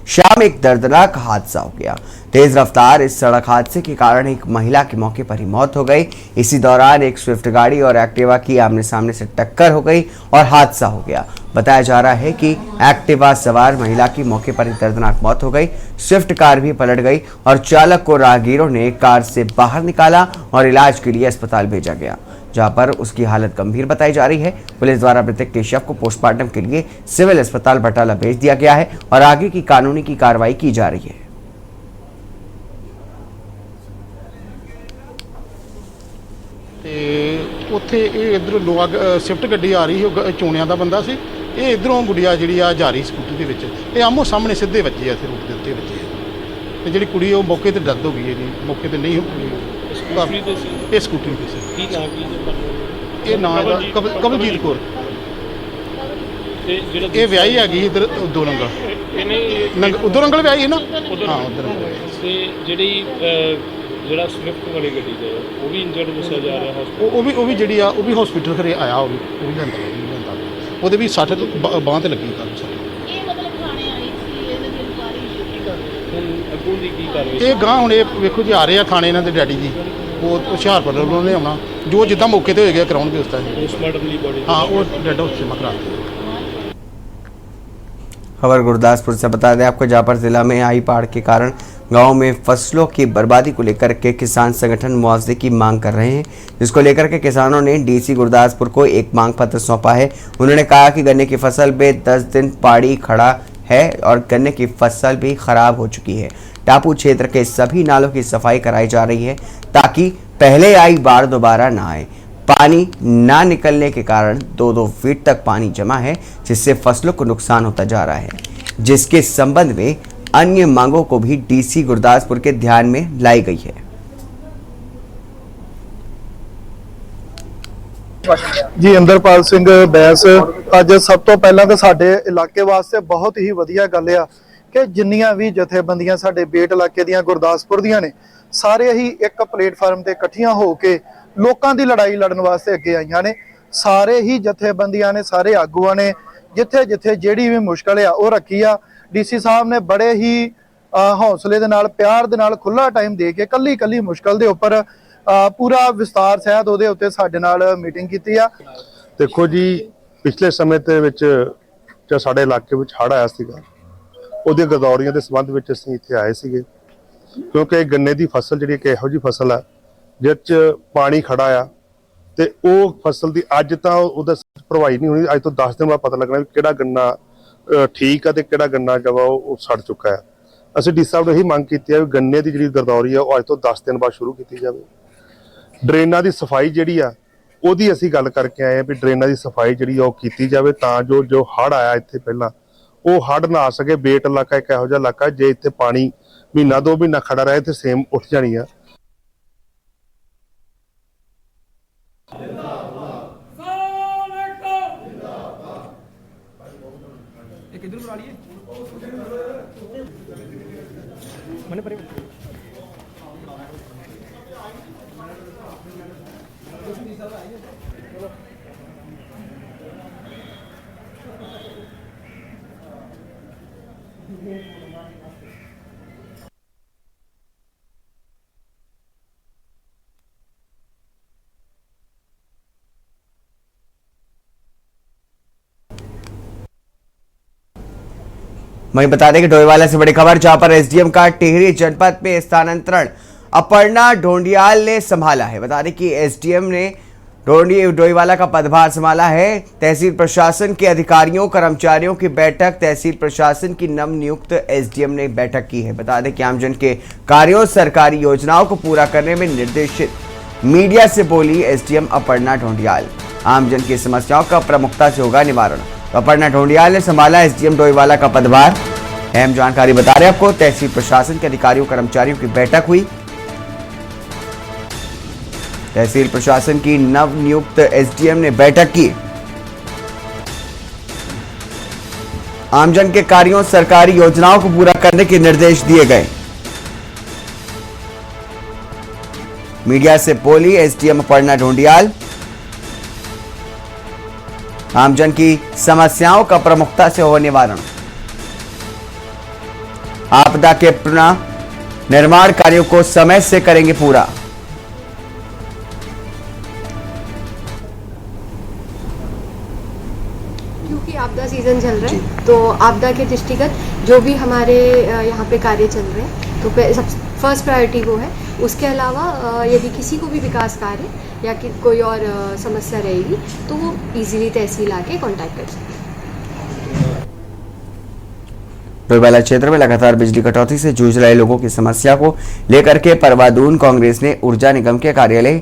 शाम एक दर्दनाक हादसा हो गया। तेज रफ्तार इस सड़क हादसे के कारण एक महिला की मौके पर ही मौत हो गई। इसी दौरान एक स्विफ्ट गाड़ी और एक्टिवा की आमने सामने से टक्कर हो गई और हादसा हो गया। बताया जा रहा है कि एक्टिवा सवार महिला की मौके पर ही दर्दनाक मौत हो गई। स्विफ्ट कार भी पलट गई और चालक को राहगीरों ने कार से बाहर निकाला और इलाज के लिए अस्पताल भेजा गया, जहां पर उसकी हालत गंभीर बताई जा रही है। पुलिस द्वारा मृतक के शव को पोस्टमार्टम के लिए सिविल अस्पताल बटाला भेज दिया गया है और आगे की कानूनी की कार्रवाई की जा रही है। ਉੱਥੇ ਇਹ ਇਧਰ ਲੋਕ ਸ਼ਿਫਟ ਗੱਡੀ ਆ ਰਹੀ ਸੀ, ਚੋਣਿਆਂ ਦਾ ਬੰਦਾ ਸੀ। ਇਹ ਇਧਰੋਂ ਗੁੱਡੀਆ ਜਿਹੜੀ ਆ ਜਾ ਰਹੀ ਸਕੂਟਰ ਦੇ ਵਿੱਚ, ਇਹ ਆਮੋ ਸਾਹਮਣੇ ਸਿੱਧੇ ਵੱਜੇ ਆ, ਇੱਥੇ ਰੋਡ ਦੇ ਉੱਤੇ ਵੱਜੇ ਆ। ਤੇ ਜਿਹੜੀ ਕੁੜੀ ਉਹ ਮੌਕੇ ਤੇ ਡੈਥ ਹੋ ਗਈ ਹੈ ਜੀ, ਮੌਕੇ ਤੇ ਨਹੀਂ ਹੋਈ। ਸਕੂਟਰੀ ਤੇ ਸੀ? ਇਹ ਸਕੂਟਰੀ ਤੇ ਸੀ। ਕੀ ਨਾਮ ਕੀ ਜੀ? ਇਹ ਨਾਂ ਦਾ ਕਮਲਜੀਤ ਕੌਰ। ਤੇ ਜਿਹੜਾ ਇਹ ਵਿਆਹੀ ਹੈਗੀ ਇੱਧਰ ਦੋ ਨੰਗਲ ਇਹਨੇ ਉਦੋਂ ਨੰਗਲ ਵਿਆਹੀ ਹੈ ਨਾ। ਉਧਰ ਹਾਂ ਉਧਰ। ਤੇ ਜਿਹੜਾ ਸਵਿਫਟ ਵਾਲੀ ਗੱਡੀ ਦਾ ਉਹ ਵੀ ਇੰਜਰਡ ਦੱਸਿਆ ਜਾ ਰਿਹਾ ਹਸਪਤਾਲ। ਉਹ ਵੀ ਜਿਹੜੀ ਆ ਉਹ ਵੀ ਹਸਪੀਟਲ ਘਰੇ ਆਇਆ, ਉਹ ਵੀ ਲੈਂਦਾ ਉਹਦੇ ਵੀ 60 ਬਾਂਹ ਤੇ ਲੱਗੀ ਕਾਫੀ ਸੱਟ। ਹੁਣ ਅੱਗੋਂ ਦੀ ਕੀ ਕਾਰਵਾਈ? ਇਹ ਗਾਂ ਹੁਣ ਇਹ ਵੇਖੋ ਜੀ ਆ ਰਹੇ ਆ ਥਾਣੇ ਇਹਨਾਂ ਦੇ ਡੈਡੀ ਜੀ, ਉਹ ਹੁਸ਼ਿਆਰਪੁਰ ਵੱਲੋਂ ਨੇ ਆਉਣਾ, ਜੋ ਜਿੱਦਾਂ ਮੌਕੇ ਤੇ ਹੋਏਗਾ ਕਰਾਉਣਗੇ ਉਸ ਤਰ੍ਹਾਂ। पोस्टमार्टम ली बॉडी हाँ वो डेड हाउस से मकरा। खबर गुरदासपुर से बता दें आपको, जहाँ पर जिला में आई बाढ़ के कारण गांव में फसलों की बर्बादी को लेकर के किसान संगठन मुआवजे की मांग कर रहे हैं, जिसको लेकर के किसानों ने डीसी गुरदासपुर को एक मांग पत्र सौंपा है। उन्होंने कहा कि गन्ने की फसल में 10 दिन पाड़ी खड़ा है और गन्ने की फसल भी खराब हो चुकी है। टापू क्षेत्र के सभी नालों की सफाई कराई जा रही है ताकि पहले आई बाढ़ दोबारा ना आए। पानी ना निकलने के कारण 2-2 फीट तक पानी जमा है, जिससे फसलों को नुकसान होता जा रहा है, जिसके संबंध में अन्य मांगों को भी डीसी गुरदासपुर के ध्यान में लाई गई है। जी इंदरपाल सिंह बैस। अज सब तो पहला तो साडे इलाके वास्ते बहुत ही वधिया गल आ कि जिन्नियां भी जथेबंदियां साडे बेट इलाके दियां गुरदासपुर दियां ने सारे ही एक प्लेटफार्म ते इकट्ठियां हो के लोकां दी लड़ाई लड़न वास्ते अगे आईयां ने। सारे ही जथेबंदियां ने, सारे आगूआं ने जिथे जिथे जिहड़ी भी मुश्किल आ वो रखी आ। डीसी साहब ने बड़े ही हौसले दे नाल, प्यार दे नाल, खुला टाइम दे के कल्ली कल्ली मुश्किल दे उपर पूरा विस्तार सहित ਉਹਦੇ ਉੱਤੇ ਸਾਡੇ ਨਾਲ ਮੀਟਿੰਗ ਕੀਤੀ ਆ। देखो जी पिछले समय ਦੇ ਵਿੱਚ ਜੋ ਸਾਡੇ ਇਲਾਕੇ ਵਿੱਚ ਹੜ੍ਹ ਆਇਆ ਸੀਗਾ, ਉਹਦੇ ਗਰਦੌਰੀਆਂ ਦੇ ਸੰਬੰਧ ਵਿੱਚ ਅਸੀਂ ਇੱਥੇ ਆਏ ਸੀਗੇ, ਕਿਉਂਕਿ ਗੰਨੇ ਦੀ ਫਸਲ ਜਿਹੜੀ ਕਿ ਇਹੋ ਜਿਹੀ ਫਸਲ ਹੈ ਜਿਸ 'ਚ ਪਾਣੀ ਖੜਾ ਆ ਤੇ ਉਹ ਫਸਲ ਦੀ ਅੱਜ ਤਾਂ ਉਹਦਾ ਭਰਵਾਈ ਨਹੀਂ ਹੋਣੀ। ਅੱਜ ਤੋਂ 10 ਦਿਨ ਬਾਅਦ ਪਤਾ ਲੱਗਣਾ ਵੀ ਕਿਹੜਾ ਗੰਨਾ ਠੀਕ ਆ ਤੇ ਕਿਹੜਾ ਗੰਨਾ ਜਵਾ ਉਹ ਸੜ ਚੁੱਕਾ ਹੈ। ਅਸੀਂ ਡੀ ਸਾਹਿਬ ਨੂੰ ਇਹੀ ਮੰਗ ਕੀਤੀ ਹੈ ਵੀ ਗੰਨੇ ਦੀ ਜਿਹੜੀ ਗਰਦੌਰੀ ਆ ਉਹ ਅੱਜ ਤੋਂ 10 ਦਿਨ ਬਾਅਦ ਸ਼ੁਰੂ ਕੀਤੀ ਜਾਵੇ। ਡਰੇਨਾਂ ਦੀ ਸਫਾਈ ਜਿਹੜੀ ਆ ਉਹਦੀ ਅਸੀਂ ਗੱਲ ਕਰਕੇ ਆਏ ਆ ਵੀ ਡਰੇਨਾਂ ਦੀ ਸਫਾਈ ਜਿਹੜੀ ਉਹ ਕੀਤੀ ਜਾਵੇ ਤਾਂ ਜੋ ਹੜ੍ਹ ਆਇਆ ਇੱਥੇ ਪਹਿਲਾਂ ਉਹ ਹੜ੍ਹ ਨਾ ਆ ਸਕੇ। ਬੇਟ ਇਲਾਕਾ ਇੱਕ ਇਹੋ ਜਿਹਾ ਇਲਾਕਾ ਜੇ ਇੱਥੇ ਪਾਣੀ ਮਹੀਨਾ 2 ਮਹੀਨਾ ਖੜਾ ਰਹੇ ਤੇ ਸੇਮ ਉੱਠ ਜਾਣੀ ਆ। वहीं बता दें कि डोईवाला से बड़ी खबर, जहां पर एसडीएम का टिहरी जनपद में स्थानांतरण अपर्णा ढोंडियाल ने संभाला है। बता दें कि एसडीएम ने डोईवाला का पदभार संभाला है। तहसील प्रशासन के अधिकारियों कर्मचारियों की बैठक तहसील प्रशासन की नवनियुक्त एसडीएम ने बैठक की है। बता दें कि आमजन के कार्यों, सरकारी योजनाओं को पूरा करने में निर्देशित। मीडिया से बोली एसडीएम अपर्णा ढोंडियाल, आमजन की समस्याओं का प्रमुखता से होगा निवारण। अपर्णा ढोंडियाल ने संभाला एसडीएम डोईवाला का पदभार। अहम जानकारी बता रहे आपको, तहसील प्रशासन के अधिकारियों कर्मचारियों की बैठक हुई। तहसील प्रशासन की नवनियुक्त एसडीएम ने बैठक की। आमजन के कार्यों, सरकारी योजनाओं को पूरा करने के निर्देश दिए गए। मीडिया से बोली एसडीएम अपर्णा ढोंडियाल, आमजन की समस्याओं का प्रमुखता से हो निवारण। आपदा के पुनर्निर्माण कार्यों को समय से करेंगे पूरा। क्योंकि आपदा सीजन चल रहा है तो आपदा के दृष्टिगत जो भी हमारे यहाँ पे कार्य चल रहे हैं तो फर्स्ट प्रायोरिटी वो है। उसके अलावा यदि किसी को भी विकास कार्य या कि कोई और समस्या रहेगी तो वो इजीली तहसील आके कांटेक्ट कर सकते हैं। डोईवाला क्षेत्र में लगातार बिजली कटौती से जूझ रहे लोगों की समस्या को लेकर के परवादून कांग्रेस ने ऊर्जा निगम के कार्यालय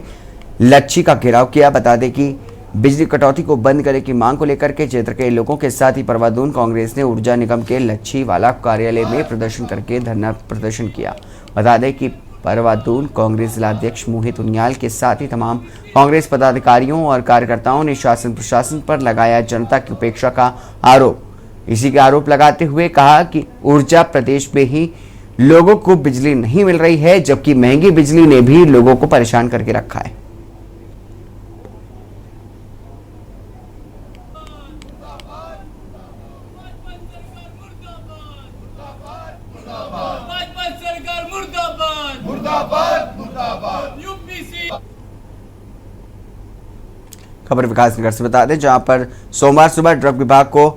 लच्छी का घेराव किया। बता दें कि बिजली कटौती को बंद करने की मांग को लेकर के क्षेत्र के लोगों के साथ ही परवादून कांग्रेस ने ऊर्जा निगम के लच्छीवाला कार्यालय में प्रदर्शन करके धरना प्रदर्शन किया। बता दें कि परवादून कांग्रेस जिलाध्यक्ष मोहित उनियाल के साथ ही तमाम कांग्रेस पदाधिकारियों और कार्यकर्ताओं ने शासन प्रशासन पर लगाया जनता की उपेक्षा का आरोप। इसी के आरोप लगाते हुए कहा कि ऊर्जा प्रदेश में ही लोगों को बिजली नहीं मिल रही है, जबकि महंगी बिजली ने भी लोगों को परेशान करके रखा है। खबर विकास नगर से बता दें, जहां पर सोमवार सुबह ड्रग विभाग को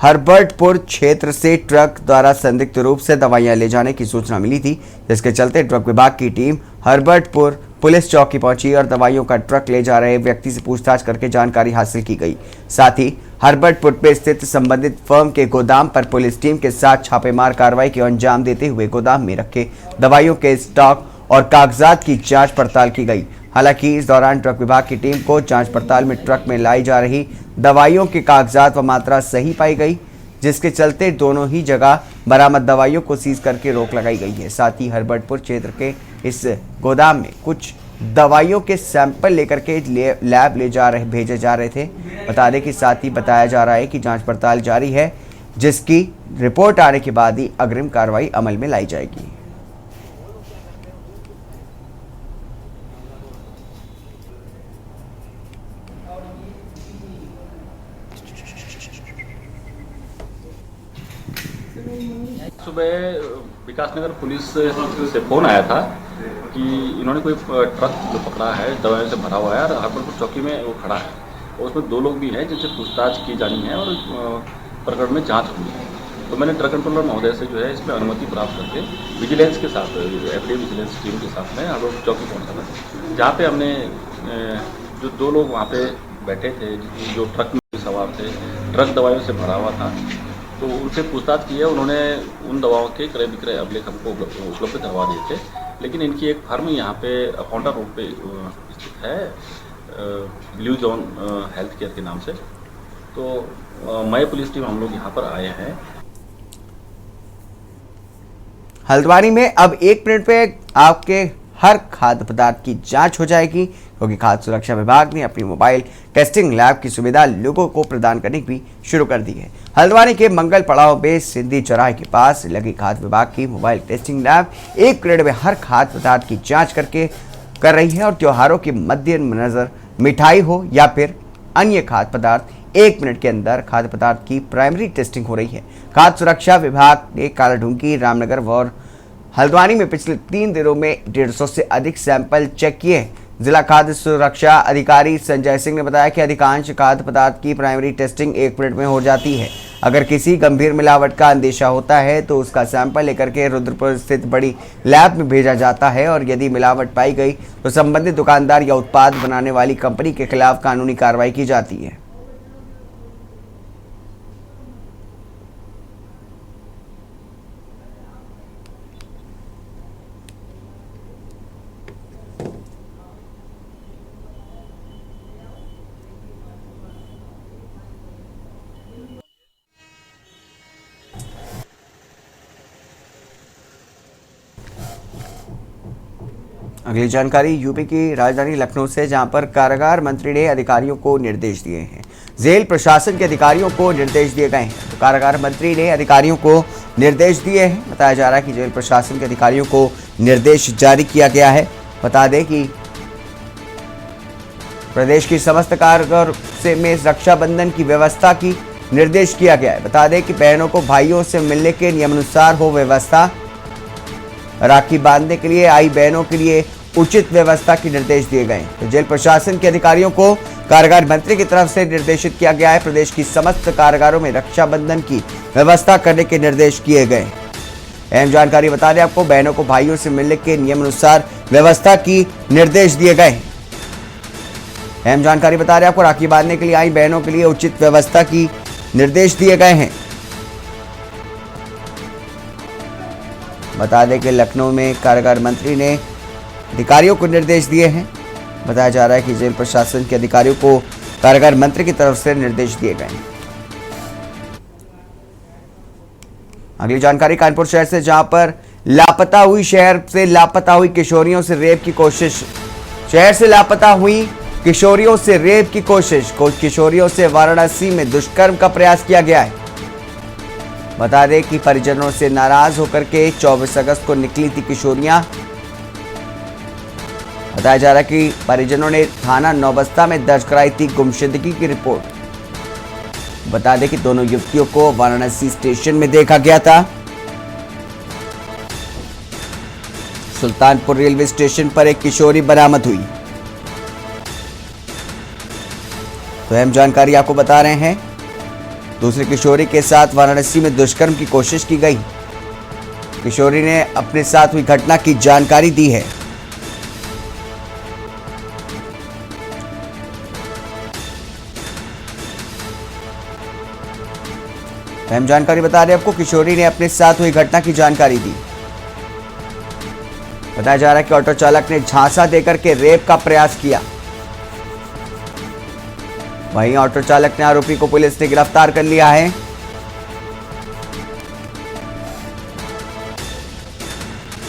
हर्बर्टपुर क्षेत्र से ट्रक द्वारा संदिग्ध रूप से दवाइयां ले जाने की सूचना मिली थी, जिसके चलते ड्रग विभाग की टीम हर्बर्टपुर पुलिस चौकी पहुंची और दवाइयों का ट्रक ले जा रहे व्यक्ति से पूछताछ करके जानकारी हासिल की गई। साथ ही हर्बर्टपुर में स्थित संबंधित फर्म के गोदाम पर पुलिस टीम के साथ छापेमार कार्रवाई को अंजाम देते हुए गोदाम में रखे दवाइयों के स्टॉक और कागजात की जांच पड़ताल की गई। हालांकि इस दौरान ट्रक विभाग की टीम को जांच पड़ताल में ट्रक में लाई जा रही दवाइयों के कागजात व मात्रा सही पाई गई, जिसके चलते दोनों ही जगह बरामद दवाइयों को सीज करके रोक लगाई गई है। साथ ही हर्बर्टपुर क्षेत्र के इस गोदाम में कुछ दवाइयों के सैंपल लेकर के लैब भेजे जा रहे थे। बता दें कि साथ ही बताया जा रहा है कि जांच पड़ताल जारी है, जिसकी रिपोर्ट आने के बाद ही अग्रिम कार्रवाई अमल में लाई जाएगी। सुबह विकासनगर पुलिस से फ़ोन आया था कि इन्होंने कोई ट्रक जो पकड़ा है दवाइयों से भरा हुआ है और हरबरपुर चौकी में वो खड़ा है और उसमें 2 लोग भी हैं जिनसे पूछताछ की जानी है और प्रकरण में जांच हुई है। तो मैंने ड्रग कंट्रोलर महोदय से जो है इसमें अनुमति प्राप्त करके विजिलेंस के साथ एफडीए विजिलेंस टीम के साथ में हरबरपुर चौकी पहुँचा था, जहाँ पर हमने जो 2 लोग वहाँ पर बैठे थे जो ट्रक में सवार थे, ट्रक दवाइयों से भरा हुआ था, तो उनसे पूछताछ की है। उन्होंने उन दवाओं के क्रय विक्रय अभिलेख हमको उपलब्ध करवा दिए थे, लेकिन इनकी एक फर्म यहाँ पे अकाउंटा रोड पे स्थित है, ब्लू जोन हेल्थ केयर के नाम से। तो मय पुलिस टीम हम लोग यहाँ पर आए हैं। हल्द्वानी में अब 1 मिनट पे आपके हर खाद्य पदार्थ की जांच हो जाएगी, क्योंकि खाद्य सुरक्षा विभाग ने अपनी मोबाइल टेस्टिंग लैब की सुविधा लोगों को प्रदान करने की भी शुरू कर दी है। हल्द्वानी के मंगल पड़ाव में सिंधी चौराहे के पास लगी खाद्य विभाग की मोबाइल टेस्टिंग लैब 1 मिनट में हर खाद्य पदार्थ की जांच कर रही है और त्योहारों के मद्देनजर मिठाई हो या फिर अन्य खाद्य पदार्थ 1 मिनट के अंदर खाद्य पदार्थ की प्राइमरी टेस्टिंग हो रही है। खाद्य सुरक्षा विभाग ने कालाढूंगी, रामनगर और हल्द्वानी में पिछले 3 दिनों में 150 से अधिक सैंपल चेक किए। जिला खाद्य सुरक्षा अधिकारी संजय सिंह ने बताया कि अधिकांश खाद्य पदार्थ की प्राइमरी टेस्टिंग 1 मिनट में हो जाती है। अगर किसी गंभीर मिलावट का अंदेशा होता है तो उसका सैंपल लेकर के रुद्रपुर स्थित बड़ी लैब में भेजा जाता है और यदि मिलावट पाई गई तो संबंधित दुकानदार या उत्पाद बनाने वाली कंपनी के खिलाफ कानूनी कार्रवाई की जाती है। अगली जानकारी यूपी की राजधानी लखनऊ से, जहां पर कारागार मंत्री ने अधिकारियों को निर्देश दिए हैं। जेल प्रशासन के अधिकारियों को निर्देश दिए गए हैं। तो कारागार मंत्री ने अधिकारियों को निर्देश दिए हैं। बताया जा रहा है कि जेल प्रशासन के अधिकारियों को निर्देश जारी किया गया है। बता दें कि प्रदेश की समस्त कारागार से में रक्षाबंधन की व्यवस्था की निर्देश किया गया है। बता दें कि बहनों को भाइयों से मिलने के नियमानुसार हो व्यवस्था। राखी बांधने के लिए आई बहनों के लिए उचित व्यवस्था के निर्देश दिए गए। तो जेल प्रशासन के अधिकारियों को कारागार मंत्री की तरफ से निर्देशित किया गया है। प्रदेश की समस्त कारागारों में रक्षाबंधन की व्यवस्था करने के निर्देश किए गए। अहम जानकारी बता दें आपको, बहनों को भाइयों से मिलने के नियमानुसार व्यवस्था की निर्देश दिए गए। अहम जानकारी बता रहे आपको, राखी बांधने के लिए आई बहनों के लिए उचित व्यवस्था की निर्देश दिए गए हैं। बता दें कि लखनऊ में कारागार मंत्री ने अधिकारियों को निर्देश दिए हैं। बताया जा रहा है कि जेल प्रशासन के अधिकारियों को कारागार मंत्री की तरफ से निर्देश दिए गए। अगली जानकारी कानपुर शहर से, जहां पर लापता हुई किशोरियों से रेप की कोशिश। शहर से लापता हुई किशोरियों से रेप की कोशिश। किशोरियों से वाराणसी में दुष्कर्म का प्रयास किया गया है। बता दें कि परिजनों से नाराज होकर के 24 अगस्त को निकली थी किशोरियां। बताया जा रहा है कि परिजनों ने थाना नौबस्ता में दर्ज कराई थी गुमशुदगी की रिपोर्ट। बता दें कि दोनों युवतियों को वाराणसी स्टेशन में देखा गया था। सुल्तानपुर रेलवे स्टेशन पर एक किशोरी बरामद हुई। तो अहम जानकारी आपको बता रहे हैं, दूसरी किशोरी के साथ वाराणसी में दुष्कर्म की कोशिश की गई। किशोरी ने अपने साथ हुई घटना की जानकारी दी है। अहम जानकारी बता रहे हैं आपको, किशोरी ने अपने साथ हुई घटना की जानकारी दी। बताया जा रहा है कि ऑटो चालक ने झांसा देकर के रेप का प्रयास किया। वहीं ऑटो चालक ने आरोपी को पुलिस ने गिरफ्तार कर लिया है।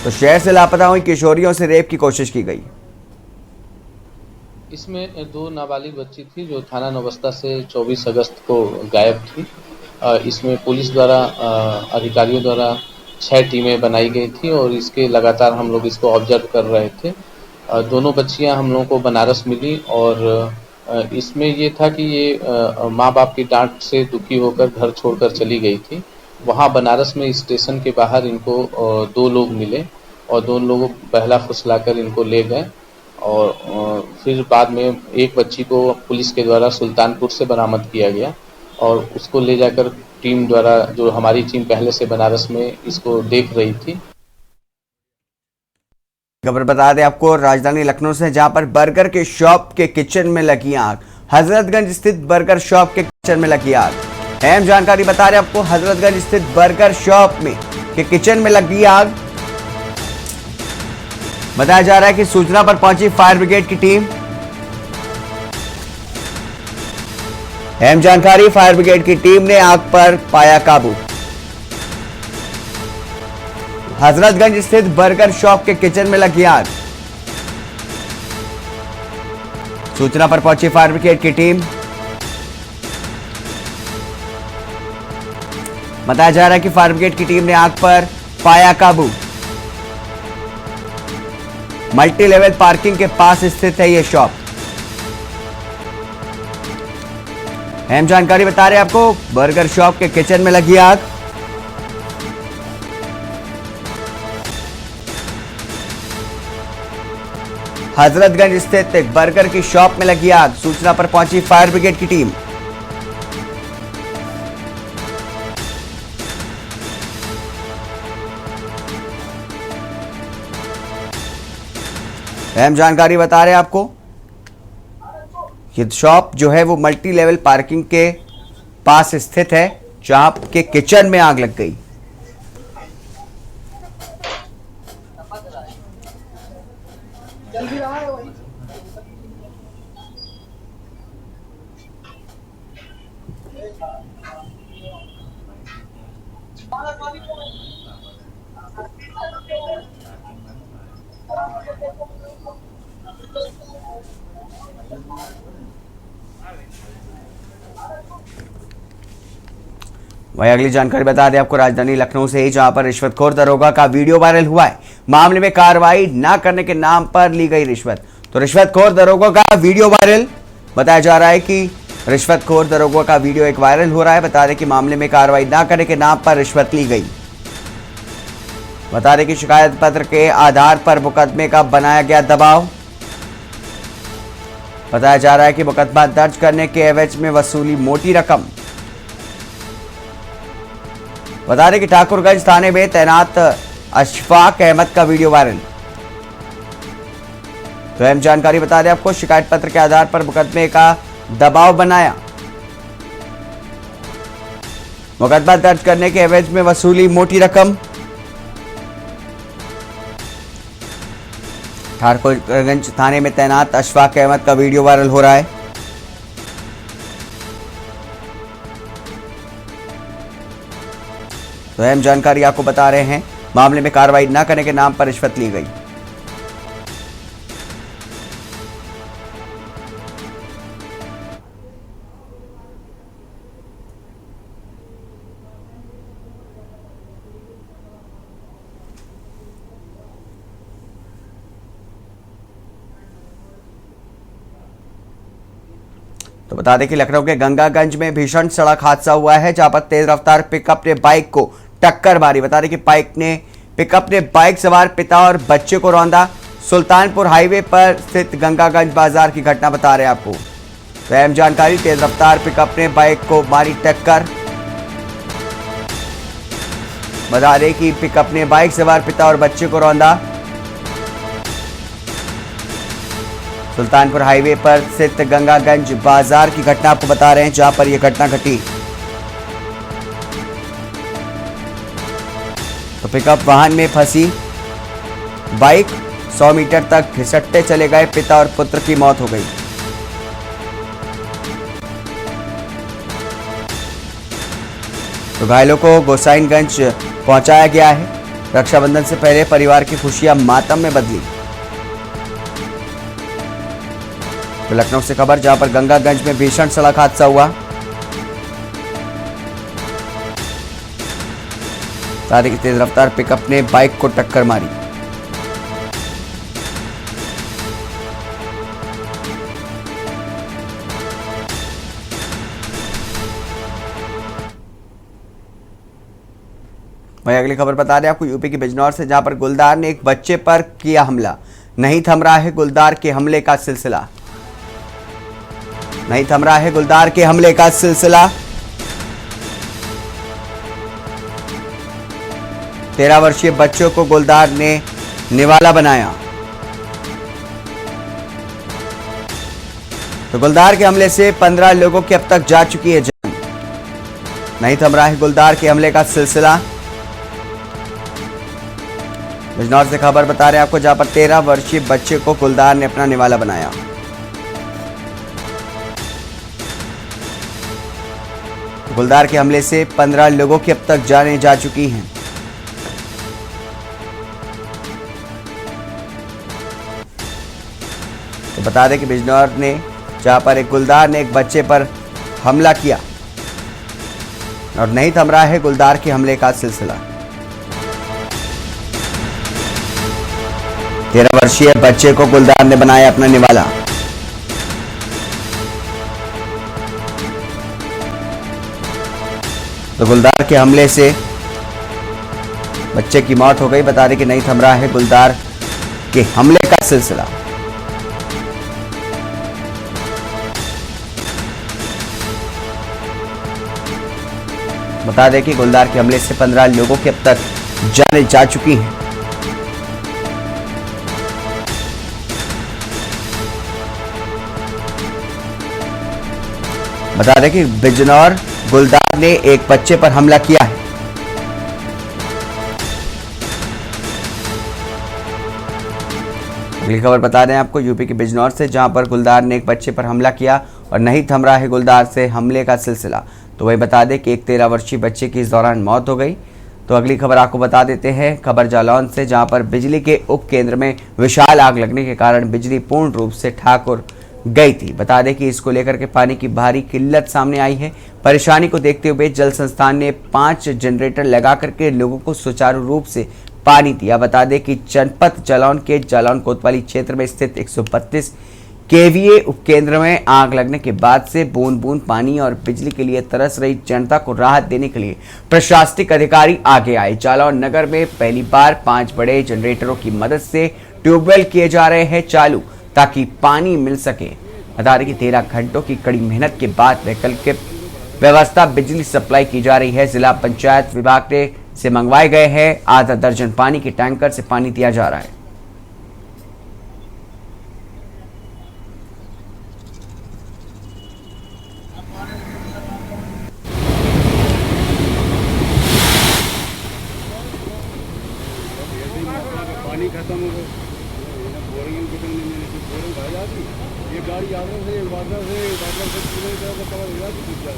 तो शहर से लापता हुई किशोरियों से रेप की कोशिश की गई। इसमें 2 नाबालिग बच्ची थी जो थाना नौबस्ता से 24 अगस्त को गायब थी। इसमें पुलिस द्वारा अधिकारियों द्वारा 6 टीमें बनाई गई थी और इसके लगातार हम लोग इसको ऑब्जर्व कर रहे थे। दोनों बच्चियां हम लोगों को बनारस मिली और इसमें ये था कि ये माँ बाप की डांट से दुखी होकर घर छोड़कर चली गई थी। वहाँ बनारस में स्टेशन के बाहर इनको 2 लोग मिले और 2 लोगों को बहला फुसलाकर इनको ले गए और फिर बाद में एक बच्ची को पुलिस के द्वारा सुल्तानपुर से बरामद किया गया और उसको ले जाकर टीम द्वारा, जो हमारी टीम पहले से बनारस में इसको देख रही थी। खबर बता दें आपको राजधानी लखनऊ से, जहां पर बर्गर के शॉप के किचन में लगी आग। हजरतगंज स्थित बर्गर शॉप के किचन में लगी आग। अहम जानकारी बता रहे आपको, हजरतगंज स्थित बर्गर शॉप में के किचन में लगी आग। बताया जा रहा है कि सूचना पर पहुंची फायर ब्रिगेड की टीम। अहम जानकारी, फायर ब्रिगेड की टीम ने आग पर पाया काबू। हजरतगंज स्थित बर्गर शॉप के किचन में लगी आग। सूचना पर पहुंची फायर ब्रिगेड की टीम। बताया जा रहा है कि फायर ब्रिगेड की टीम ने आग पर पाया काबू। मल्टी लेवल पार्किंग के पास स्थित है यह शॉप। अहम जानकारी बता रहे हैं आपको, बर्गर शॉप के किचन में लगी आग। हजरतगंज स्थित एक बर्गर की शॉप में लगी आग। सूचना पर पहुंची फायर ब्रिगेड की टीम। अहम जानकारी बता रहे हैं आपको, ये शॉप जो है वो मल्टी लेवल पार्किंग के पास स्थित है, जहां के किचन में आग लग गई। वहीं अगली जानकारी बता दें आपको राजधानी लखनऊ से ही, जहां पर रिश्वतखोर दरोगा का वीडियो वायरल हुआ है। मामले में कार्रवाई न करने के नाम पर ली गई रिश्वत। तो रिश्वतखोर दरोगा का वीडियो वायरल, बताया जा रहा है कि रिश्वतखोर दरोगा का वीडियो एक वायरल हो रहा है। बता दें कि मामले में कार्रवाई न करने के नाम पर रिश्वत ली गई। बता दें कि शिकायत पत्र के आधार पर मुकदमे का बनाया गया दबाव। बताया जा रहा है कि मुकदमा दर्ज करने के एवज में वसूली मोटी रकम। बता दें कि ठाकुरगंज थाने में तैनात अशफाक अहमद का वीडियो वायरल। तो अहम जानकारी बता दें आपको, शिकायत पत्र के आधार पर मुकदमे का दबाव बनाया। मुकदमा दर्ज करने के एवज में वसूली मोटी रकम। ठाकुरगंज थाने में तैनात अशफाक अहमद का वीडियो वायरल हो रहा है। तो अहम जानकारी आपको बता रहे हैं, मामले में कार्रवाई न करने के नाम पर रिश्वत ली गई। तो बता दें कि लखनऊ के गंगागंज में भीषण सड़क हादसा हुआ है, जहां पर तेज रफ्तार पिकअप ने बाइक को टक्कर मारी। बता दें कि पिकअप ने बाइक सवार पिता और बच्चे को रौंदा। सुल्तानपुर हाईवे पर स्थित गंगागंज बाजार की घटना बता रहे हैं आपको। तो अहम जानकारी, तेज रफ्तार पिकअप ने बाइक को मारी टक्कर। बता दें कि पिकअप ने बाइक सवार पिता और बच्चे को रौंदा। सुल्तानपुर हाईवे पर स्थित गंगागंज बाजार की घटना आपको बता रहे हैं, जहां पर यह घटना घटी। तो पिकअप वाहन में फंसी बाइक 100 मीटर तक घिसटते चले गए, पिता और पुत्र की मौत हो गई। तो घायलों को गोसाइनगंज पहुंचाया गया है। रक्षाबंधन से पहले परिवार की खुशियां मातम में बदली। तो लखनऊ से खबर, जहां पर गंगागंज में भीषण सड़क हादसा हुआ। साथ ही तेज रफ्तार पिकअप ने बाइक को टक्कर मारी। वहीं अगली खबर बता दें आपको यूपी के बिजनौर से, जहां पर गुलदार ने एक बच्चे पर किया हमला। नहीं थम रहा है गुलदार के हमले का सिलसिला। नहीं थम रहा है गुलदार के हमले का सिलसिला। 13 वर्षीय बच्चों को गुलदार ने निवाला बनाया। तो गुलदार के हमले से 15 लोगों की अब तक जा चुकी है जान। नहीं थम रहा है गुलदार के हमले का सिलसिला। बिजनौर से खबर बता रहे हैं आपको, जहां पर 13 वर्षीय बच्चे को गुलदार ने अपना निवाला बनाया। गुलदार के हमले से 15 लोगों की अब तक जानें जा चुकी हैं। तो बता दें कि बिजनौर ने, जहां पर एक गुलदार ने एक बच्चे पर हमला किया और नहीं थम रहा है गुलदार के हमले का सिलसिला। 13 वर्षीय बच्चे को गुलदार ने बनाया अपना निवाला। तो गुलदार के हमले से बच्चे की मौत हो गई। बता दें कि नहीं थम रहा है गुलदार के हमले का सिलसिला। बता दें कि गुलदार के हमले से 15 लोगों की अब तक जानें जा चुकी हैं। बता दें कि बिजनौर गुलदार ने एक बच्चे पर हमला किया है। अगली खबर बता दें आपको यूपी के बिजनौर से, जहां पर गुलदार ने एक बच्चे पर हमला किया और नहीं थम रहा है गुलदार से हमले का सिलसिला। तो वही बता दें कि एक 13 वर्षीय बच्चे की इस दौरान मौत हो गई। तो अगली खबर आपको बता देते हैं, खबर जालौन से, जहां पर बिजली के उप केंद्र में विशाल आग लगने के कारण बिजली पूर्ण रूप से ठाकुर गई थी। बता दें कि इसको लेकर के पानी की भारी किल्लत सामने आई है। परेशानी को देखते हुए जल संस्थान ने 5 जनरेटर लगा करके लोगों को सुचारू रूप से पानी दिया। बता दें कि जनपद जालौन के जालौन कोतवाली क्षेत्र में स्थित 132 केवीए उपकेंद्र में आग लगने के बाद से बूंद बूंद पानी और बिजली के लिए तरस रही जनता को राहत देने के लिए प्रशासनिक अधिकारी आगे आए। जालौन नगर में पहली बार 5 बड़े जनरेटरों की मदद से ट्यूबवेल किए जा रहे हैं चालू, ताकि पानी मिल सके। बता दें कि 13 घंटों की कड़ी मेहनत के बाद वैकल्पिक व्यवस्था बिजली सप्लाई की जा रही है। जिला पंचायत विभाग से मंगवाए गए हैं आधा दर्जन पानी के टैंकर से पानी दिया जा रहा है। पानी खत्म हो गया, बोरिंग ये गाड़ी आने से वाटर से पूरे तरह का कवर हो जाती है।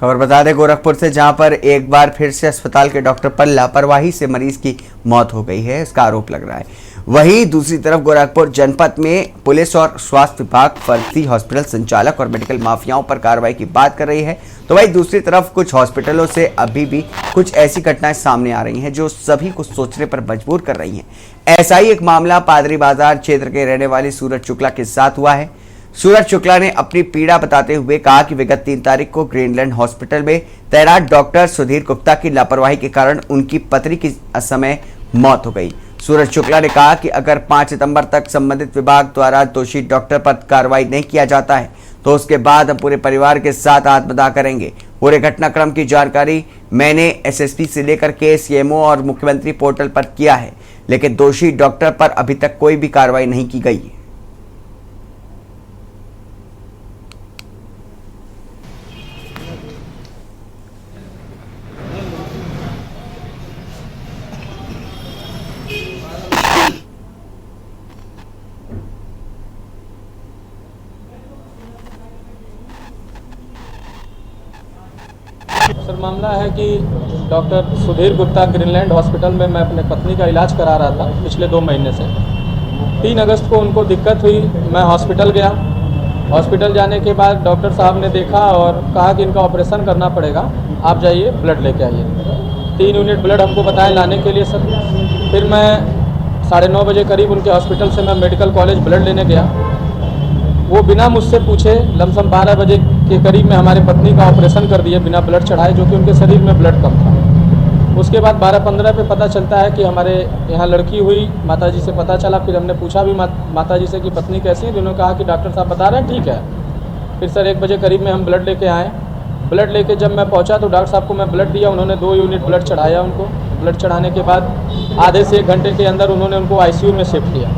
खबर बता दें गोरखपुर से, जहां पर एक बार फिर से अस्पताल के डॉक्टर पर लापरवाही से मरीज की मौत हो गई है, इसका आरोप लग रहा है। वहीं दूसरी तरफ गोरखपुर जनपद में पुलिस और स्वास्थ्य विभाग फर्जी हॉस्पिटल संचालक और मेडिकल माफियाओं पर कार्रवाई की बात कर रही है, तो वहीं दूसरी तरफ कुछ हॉस्पिटलों से अभी भी कुछ ऐसी घटनाएं सामने आ रही हैं जो सभी को सोचने पर मजबूर कर रही हैं। ऐसा ही एक मामला पादरी बाजार क्षेत्र के रहने वाले सूरज शुक्ला के साथ हुआ है। सूरज शुक्ला ने अपनी पीड़ा बताते हुए कहा कि विगत 3 तारीख को ग्रीनलैंड हॉस्पिटल में तैनात डॉक्टर सुधीर गुप्ता की लापरवाही के कारण उनकी पत्नी की असमय मौत हो गई। सूरज शुक्ला ने कहा कि अगर 5 सितंबर तक संबंधित विभाग द्वारा दोषी डॉक्टर पर कार्रवाई नहीं किया जाता है तो उसके बाद हम पूरे परिवार के साथ आत्मदाह करेंगे। पूरे घटनाक्रम की जानकारी मैंने एसएसपी से लेकर के सीएमओ और मुख्यमंत्री पोर्टल पर किया है, लेकिन दोषी डॉक्टर पर अभी तक कोई भी कार्रवाई नहीं की गई है। सर मामला है कि doctor Sudhir Gupta Greenland hospital में मैं अपने पत्नी का इलाज करा रहा था पिछले 2 महीने से। 3 अगस्त को उनको दिक्कत हुई, मैं हॉस्पिटल गया। हॉस्पिटल जाने के बाद डॉक्टर साहब ने देखा और कहा कि इनका ऑपरेशन करना पड़ेगा, आप जाइए ब्लड लेके आइए। 3 यूनिट ब्लड हमको बताएं लाने के लिए सर। फिर मैं 9:30 बजे करीब उनके हॉस्पिटल से मैं मेडिकल कॉलेज ब्लड लेने गया। वो बिना मुझसे पूछे लमसम 12 बजे के करीब में हमारे पत्नी का ऑपरेशन कर दिए बिना ब्लड चढ़ाए, जो कि उनके शरीर में ब्लड कम था। उसके बाद 12:15 पे पता चलता है कि हमारे यहाँ लड़की हुई, माताजी से पता चला। फिर हमने पूछा भी माताजी से कि पत्नी कैसी है, जिन्होंने कहा कि डॉक्टर साहब बता रहे हैं ठीक है। फिर सर 1 बजे करीब में हम ब्लड लेके आए। ब्लड लेके जब मैं पहुँचा तो डॉक्टर साहब को मैं ब्लड दिया, उन्होंने 2 यूनिट ब्लड चढ़ाया उनको। ब्लड चढ़ाने के बाद आधे से 1 घंटे के अंदर उन्होंने उनको आईसीयू में शिफ्ट किया।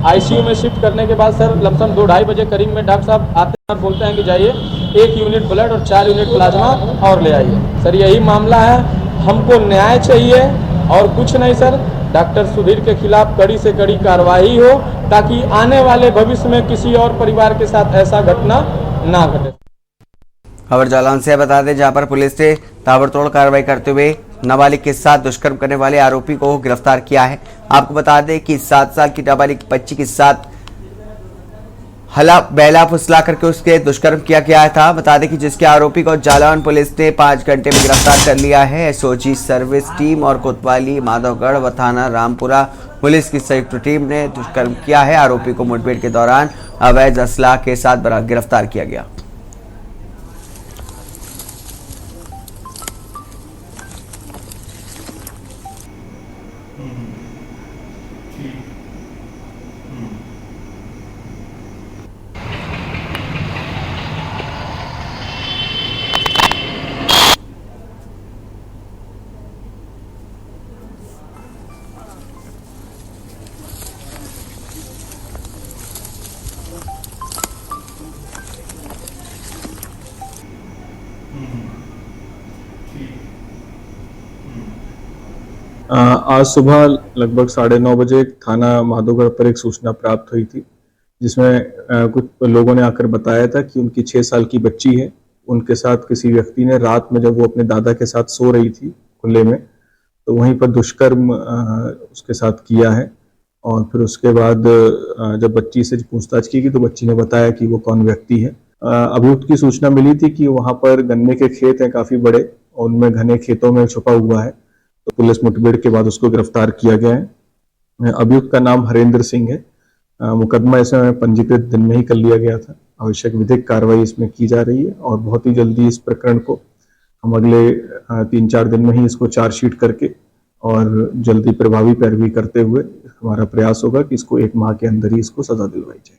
आईसीयू में शिफ्ट करने के बाद सर लमसम 2-2:30 बजे करीब में डॉक्टर साहब आते हैं और बोलते हैं कि जाइए 1 यूनिट ब्लड और 4 यूनिट प्लाज्मा और ले आइए। सर यही मामला है, हमको न्याय चाहिए और कुछ नहीं सर। डॉक्टर सुधीर के खिलाफ कड़ी से कड़ी कार्रवाई हो ताकि आने वाले भविष्य में किसी और परिवार के साथ ऐसा घटना ना घटे। खबर जालौन से बता दें, जहां पर पुलिस ने ताबड़तोड़ कार्रवाई करते हुए नाबालिग के साथ दुष्कर्म करने वाले आरोपी को गिरफ्तार किया है। आपको बता दें कि 7 साल की नाबालिग बच्ची के साथ हला बैला फुसला करके उसके दुष्कर्म किया गया था। बता दें कि जिसके आरोपी को जालौन पुलिस ने 5 घंटे में गिरफ्तार कर लिया है। एसओजी सर्विस टीम और कोतवाली, माधवगढ़ व थाना रामपुरा पुलिस की संयुक्त टीम ने दुष्कर्म किया है। आरोपी को मुठभेड़ के दौरान अवैध असलाह के साथ गिरफ्तार किया गया। आज सुबह लगभग 9:30 बजे थाना माधोगढ़ पर एक सूचना प्राप्त हुई थी, जिसमें कुछ लोगों ने आकर बताया था कि उनकी 6 साल की बच्ची है। उनके साथ किसी व्यक्ति ने रात में, जब वो अपने दादा के साथ सो रही थी खुले में, तो वहीं पर दुष्कर्म उसके साथ किया है। और फिर उसके बाद जब बच्ची से पूछताछ की गई तो बच्ची ने बताया कि वो कौन व्यक्ति है। अभियुक्त की सूचना मिली थी कि वहाँ पर गन्ने के खेत हैं काफ़ी बड़े और उनमें घने खेतों में छुपा हुआ है, तो पुलिस मुठभेड़ के बाद उसको गिरफ्तार किया गया है। अभियुक्त का नाम हरेंद्र सिंह है। मुकदमा इसमें पंजीकृत दिन में ही कर लिया गया था। आवश्यक विधिक कार्रवाई इसमें की जा रही है और बहुत ही जल्दी इस प्रकरण को हम अगले 3-4 दिन में ही इसको चार्जशीट करके और जल्दी प्रभावी पैरवी करते हुए हमारा प्रयास होगा कि इसको 1 माह के अंदर ही इसको सजा दिलवाई जाए।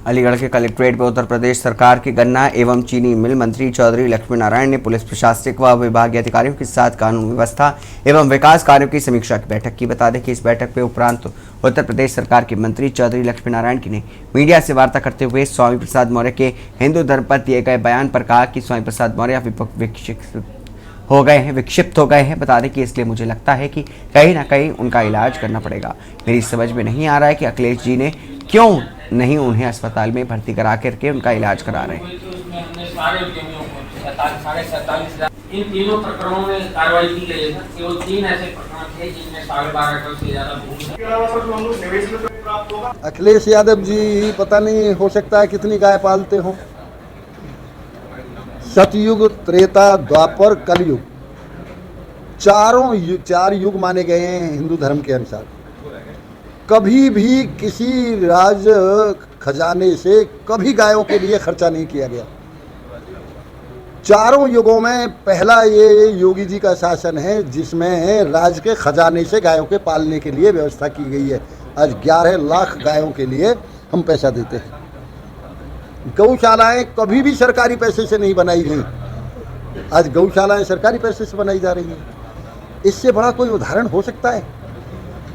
अलीगढ़ के कलेक्ट्रेट में उत्तर प्रदेश सरकार के गन्ना एवं चीनी मिल मंत्री चौधरी लक्ष्मी नारायण ने पुलिस प्रशासनिक व विभागीय अधिकारियों के साथ कानून व्यवस्था एवं विकास कार्यों की समीक्षा की बैठक की। बता दें कि इस बैठक में उपरांत उत्तर प्रदेश सरकार के मंत्री चौधरी लक्ष्मी नारायण ने मीडिया से वार्ता करते हुए स्वामी प्रसाद मौर्य के हिंदू धर्म पर दिए गए बयान पर कहा कि स्वामी प्रसाद मौर्य विक्षिप्त हो गए हैं। बता दें कि इसलिए मुझे लगता है कि कहीं ना कहीं उनका इलाज करना पड़ेगा। मेरी समझ में नहीं आ रहा है कि अखिलेश जी ने क्यों नहीं उन्हें अस्पताल में भर्ती करा करके उनका इलाज करा रहे हैं। 47,000 इन तीनों प्रकरणों में कार्रवाई की गई है। केवल 3 ऐसे प्रकरण थे जिनमें 12.5 एकड़ से ज्यादा भूमि। अखिलेश यादव जी पता नहीं, हो सकता है कितनी गाय पालते हो। सतयुग, त्रेता, द्वापर, कलयुग, चार युग माने गए हैं हिंदू धर्म के अनुसार। कभी भी किसी राज खजाने से कभी गायों के लिए खर्चा नहीं किया गया। चारों युगों में पहला ये योगी जी का शासन है जिसमें राज के खजाने से गायों के पालने के लिए व्यवस्था की गई है। आज 11 लाख गायों के लिए हम पैसा देते हैं। गौशालाएं कभी भी सरकारी पैसे से नहीं बनाई गई, आज गौशालाएं सरकारी पैसे से बनाई जा रही हैं। इससे बड़ा कोई उदाहरण हो सकता है?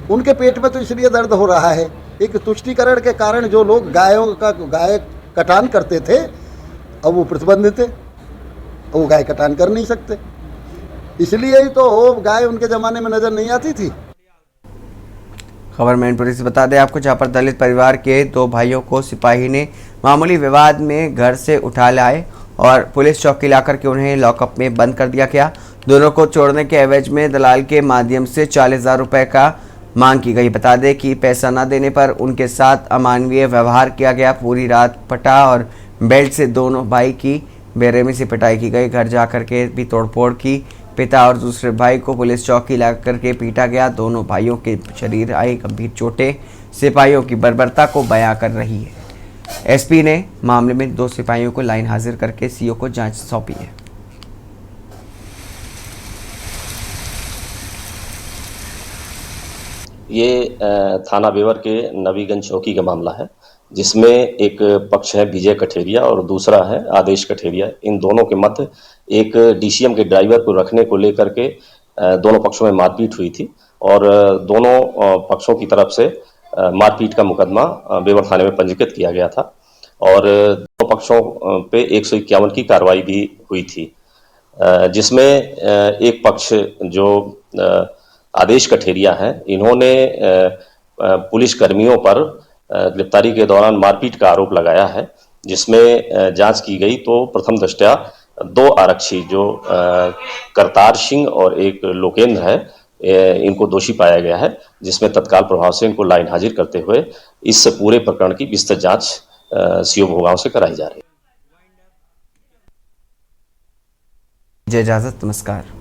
उनके पेट में तो इसलिए दर्द हो रहा है, एक तुष्टीकरण के कारण जो लोग गाय कटान करते थे, अब वो प्रतिबंधित थे, वो गाय कटान कर नहीं सकते। इसलिए ही तो गाय उनके ज़माने में नज़र नहीं आती थी। खबर मैनपुरी से बता दें आपको, जहां पर दलित परिवार के 2 भाइयों को सिपाही ने मामूली विवाद में घर से उठा लाए और पुलिस चौकी लाकर के उन्हें लॉकअप में बंद कर दिया गया। दोनों को छोड़ने के एवज में दलाल के माध्यम से 40,000 रुपये का मांग की गई। बता दें कि पैसा न देने पर उनके साथ अमानवीय व्यवहार किया गया। पूरी रात पटा और बेल्ट से दोनों भाई की बेरहमी से पिटाई की गई। घर जाकर के भी तोड़फोड़ की। पिता और दूसरे भाई को पुलिस चौकी ला करके पीटा गया। दोनों भाइयों के शरीर आई गंभीर चोटें सिपाहियों की बर्बरता को बयां कर रही है। एसपी ने मामले में 2 सिपाहियों को लाइन हाजिर करके सीओ को जांच सौंपी है। ये थाना बेवर के नवीगंज चौकी का मामला है, जिसमें एक पक्ष है विजय कठेरिया और दूसरा है आदेश कठेरिया। इन दोनों के मध्य एक डीसीएम के ड्राइवर को रखने को लेकर के दोनों पक्षों में मारपीट हुई थी और दोनों पक्षों की तरफ से मारपीट का मुकदमा बेवर थाने में पंजीकृत किया गया था और दोनों पक्षों पे 151 की कार्रवाई भी हुई थी, जिसमें एक पक्ष जो आदेश कठेरिया है, इन्होंने पुलिस कर्मियों पर गिरफ्तारी के दौरान मारपीट का आरोप लगाया है, जिसमें जांच की गई तो प्रथम दृष्टया 2 आरक्षी जो करतार सिंह और एक लोकेंद्र है, इनको दोषी पाया गया है, जिसमें तत्काल प्रभाव से इनको लाइन हाजिर करते हुए इस पूरे प्रकरण की विस्तृत जांच सीओ भोगांव से कराई जा रही है। जय इजाजत, नमस्कार।